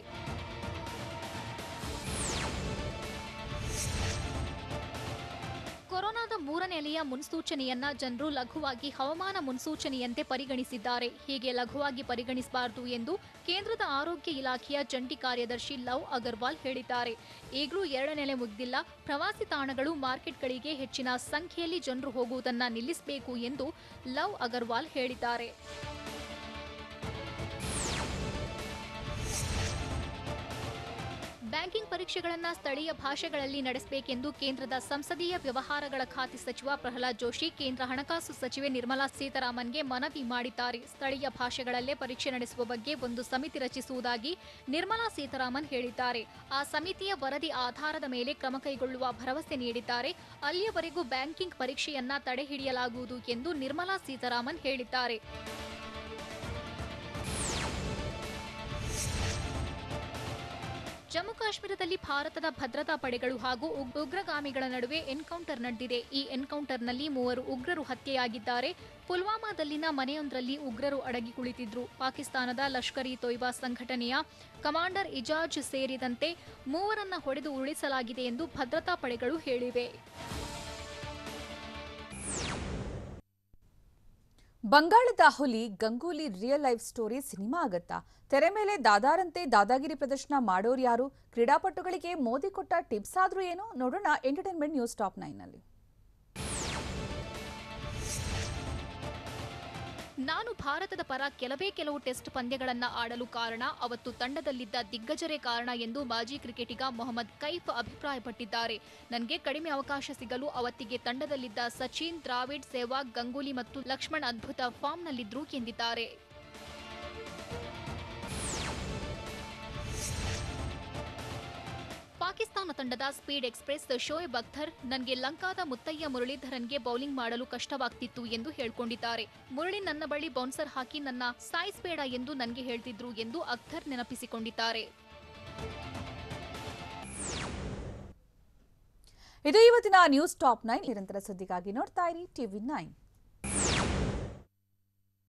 ಕೊರೋನಾದ 3ನೇ ಅಲೆಯ ಮುನ್ಸೂಚನೆಯನ್ನ ಜನರು ಲಘುವಾಗಿ ಹವಾಮಾನ ಮುನ್ಸೂಚನೆಯಂತೆ ಪರಿಗಣಿಸಿದ್ದಾರೆ. ಹೀಗೆ ಲಘುವಾಗಿ ಪರಿಗಣಿಸಬಾರದು ಎಂದು ಕೇಂದ್ರದ ಆರೋಗ್ಯ ಇಲಾಖೆಯ ಜಂಟಿ ಕಾರ್ಯದರ್ಶಿ ಲವ್ ಅಗರ್ವಾಲ್ ಹೇಳಿದ್ದಾರೆ. ಈಗಲೂ 2ನೇ ಅಲೆ ಮುಗಿದಿಲ್ಲ. ಪ್ರವಾಸಿ ತಾಣಗಳು, ಮಾರ್ಕೆಟ್ಗಳಿಗೆ ಹೆಚ್ಚಿನ ಸಂಖ್ಯೆಯಲ್ಲಿ ಜನರು ಹೋಗುವುದನ್ನು ನಿಲ್ಲಿಸಬೇಕು ಎಂದು ಲವ್ ಅಗರ್ವಾಲ್ ಹೇಳಿದ್ದಾರೆ. ಬ್ಯಾಂಕಿಂಗ್ ಪರೀಕ್ಷೆಗಳನ್ನು ಸ್ಥಳೀಯ ಭಾಷೆಗಳಲ್ಲಿ ನಡೆಸಬೇಕೆಂದು ಕೇಂದ್ರದ ಸಂಸದೀಯ ವ್ಯವಹಾರಗಳ ಖಾತೆ ಸಚಿವ ಪ್ರಹ್ಲಾದ್ ಜೋಶಿ ಕೇಂದ್ರ ಹಣಕಾಸು ಸಚಿವೆ ನಿರ್ಮಲಾ ಸೀತಾರಾಮನ್ಗೆ ಮನವಿ ಮಾಡಿದ್ದಾರೆ. ಸ್ಥಳೀಯ ಭಾಷೆಗಳಲ್ಲೇ ಪರೀಕ್ಷೆ ನಡೆಸುವ ಬಗ್ಗೆ ಒಂದು ಸಮಿತಿ ರಚಿಸುವುದಾಗಿ ನಿರ್ಮಲಾ ಸೀತಾರಾಮನ್ ಹೇಳಿದ್ದಾರೆ. ಆ ಸಮಿತಿಯ ವರದಿ ಆಧಾರದ ಮೇಲೆ ಕ್ರಮ ಕೈಗೊಳ್ಳುವ ಭರವಸೆ ನೀಡಿದ್ದಾರೆ. ಅಲ್ಲಿಯವರೆಗೂ ಬ್ಯಾಂಕಿಂಗ್ ಪರೀಕ್ಷೆಯನ್ನ ತಡೆಹಿಡಿಯಲಾಗುವುದು ಎಂದು ನಿರ್ಮಲಾ ಸೀತಾರಾಮನ್ ಹೇಳಿದ್ದಾರೆ. ಜಮ್ಮು ಕಾಶ್ಮೀರದಲ್ಲಿ ಭಾರತದ ಭದ್ರತಾ ಪಡೆಗಳು ಹಾಗೂ ಉಗ್ರಗಾಮಿಗಳ ನಡುವೆ ಎನ್ಕೌಂಟರ್ ನಡೆದಿದೆ. ಈ ಎನ್ಕೌಂಟರ್ನಲ್ಲಿ 3 ಉಗ್ರರು ಹತ್ಯೆಯಾಗಿದ್ದಾರೆ. ಪುಲ್ವಾಮಾದಲ್ಲಿನ ಮನೆಯೊಂದರಲ್ಲಿ ಉಗ್ರರು ಅಡಗಿ ಕುಳಿತಿದ್ರು. ಪಾಕಿಸ್ತಾನದ ಲಷ್ಕರ್ ಇ ತೊಯ್ಬಾ ಸಂಘಟನೆಯ ಕಮಾಂಡರ್ ಇಜಾಜ್ ಸೇರಿದಂತೆ 3ರನ್ನ ಹೊಡೆದು ಉರುಳಿಸಲಾಗಿದೆ ಎಂದು ಭದ್ರತಾ ಪಡೆಗಳು ಹೇಳಿವೆ. ಬಂಗಾಳದ ಹುಲಿ Ganguly real life story cinema ಆಗತ್ತಾ? ತೆರೆ ಮೇಲೆ ದಾದಾರಂತೆ ದಾದಾಗಿರಿ ಪ್ರದರ್ಶನ ಮಾಡೋರು ಯಾರು? ಕ್ರೀಡಾಪಟುಗಳಿಗೆ ಮೋದಿ ಕೊಟ್ಟ ಟಿಪ್ಸ್ ಆದ್ರೂ ಏನು? ನೋಡೋಣ ಎಂಟರ್ಟೈನ್ಮೆಂಟ್ ನ್ಯೂಸ್ ಟಾಪ್ 9ನಲ್ಲಿ. ನಾನು ಭಾರತದ ಪರ ಕೆಲವು ಟೆಸ್ಟ್ ಪಂದ್ಯಗಳನ್ನು ಆಡಲು ಕಾರಣ ಅವತ್ತು ತಂಡದಲ್ಲಿದ್ದ ದಿಗ್ಗಜರೇ ಕಾರಣ ಎಂದು ಮಾಜಿ ಕ್ರಿಕೆಟಿಗ ಮೊಹಮ್ಮದ್ ಕೈಫ್ ಅಭಿಪ್ರಾಯಪಟ್ಟಿದ್ದಾರೆ. ನನಗೆ ಕಡಿಮೆ ಅವಕಾಶ ಸಿಗಲು ಅವತ್ತಿಗೆ ತಂಡದಲ್ಲಿದ್ದ ಸಚಿನ್, ದ್ರಾವಿಡ್, ಸೆಹ್ವಾಗ್, ಗಂಗೂಲಿ ಮತ್ತು ಲಕ್ಷ್ಮಣ್ ಅದ್ಭುತ ಫಾರ್ಮ್ನಲ್ಲಿದ್ರು ಎಂದಿದ್ದಾರೆ. ಪಾಕಿಸ್ತಾನ ತಂಡದ ಸ್ಪೀಡ್ ಎಕ್ಸ್‌ಪ್ರೆಸ್ ಶೋಯಬ್ ಅಖ್ತರ್ ನನಗೆ ಲಂಕಾದ ಮುತ್ತಯ್ಯ ಮುರಳೀಧರನ್ಗೆ ಬೌಲಿಂಗ್ ಮಾಡಲು ಕಷ್ಟವಾಗ್ತಿತ್ತು ಎಂದು ಹೇಳಿಕೊಂಡಿದ್ದಾರೆ. ಮುರಳಿ ನನ್ನ ಬಳಿ ಬೌನ್ಸರ್ ಹಾಕಿ ನನ್ನ ಸಾಯಿಸಬೇಡ ಎಂದು ನನಗೆ ಹೇಳ್ತಿದ್ರು ಎಂದು ಅಖ್ತರ್ ನೆನಪಿಸಿಕೊಂಡಿದ್ದಾರೆ. ಇದು ಇವತ್ತಿನ ನ್ಯೂಸ್ ಟಾಪ್ 9. ನಿರಂತರ ಸುದ್ದಿಗಾಗಿ ನೋಡ್ತಾ ಇರಿ TV9.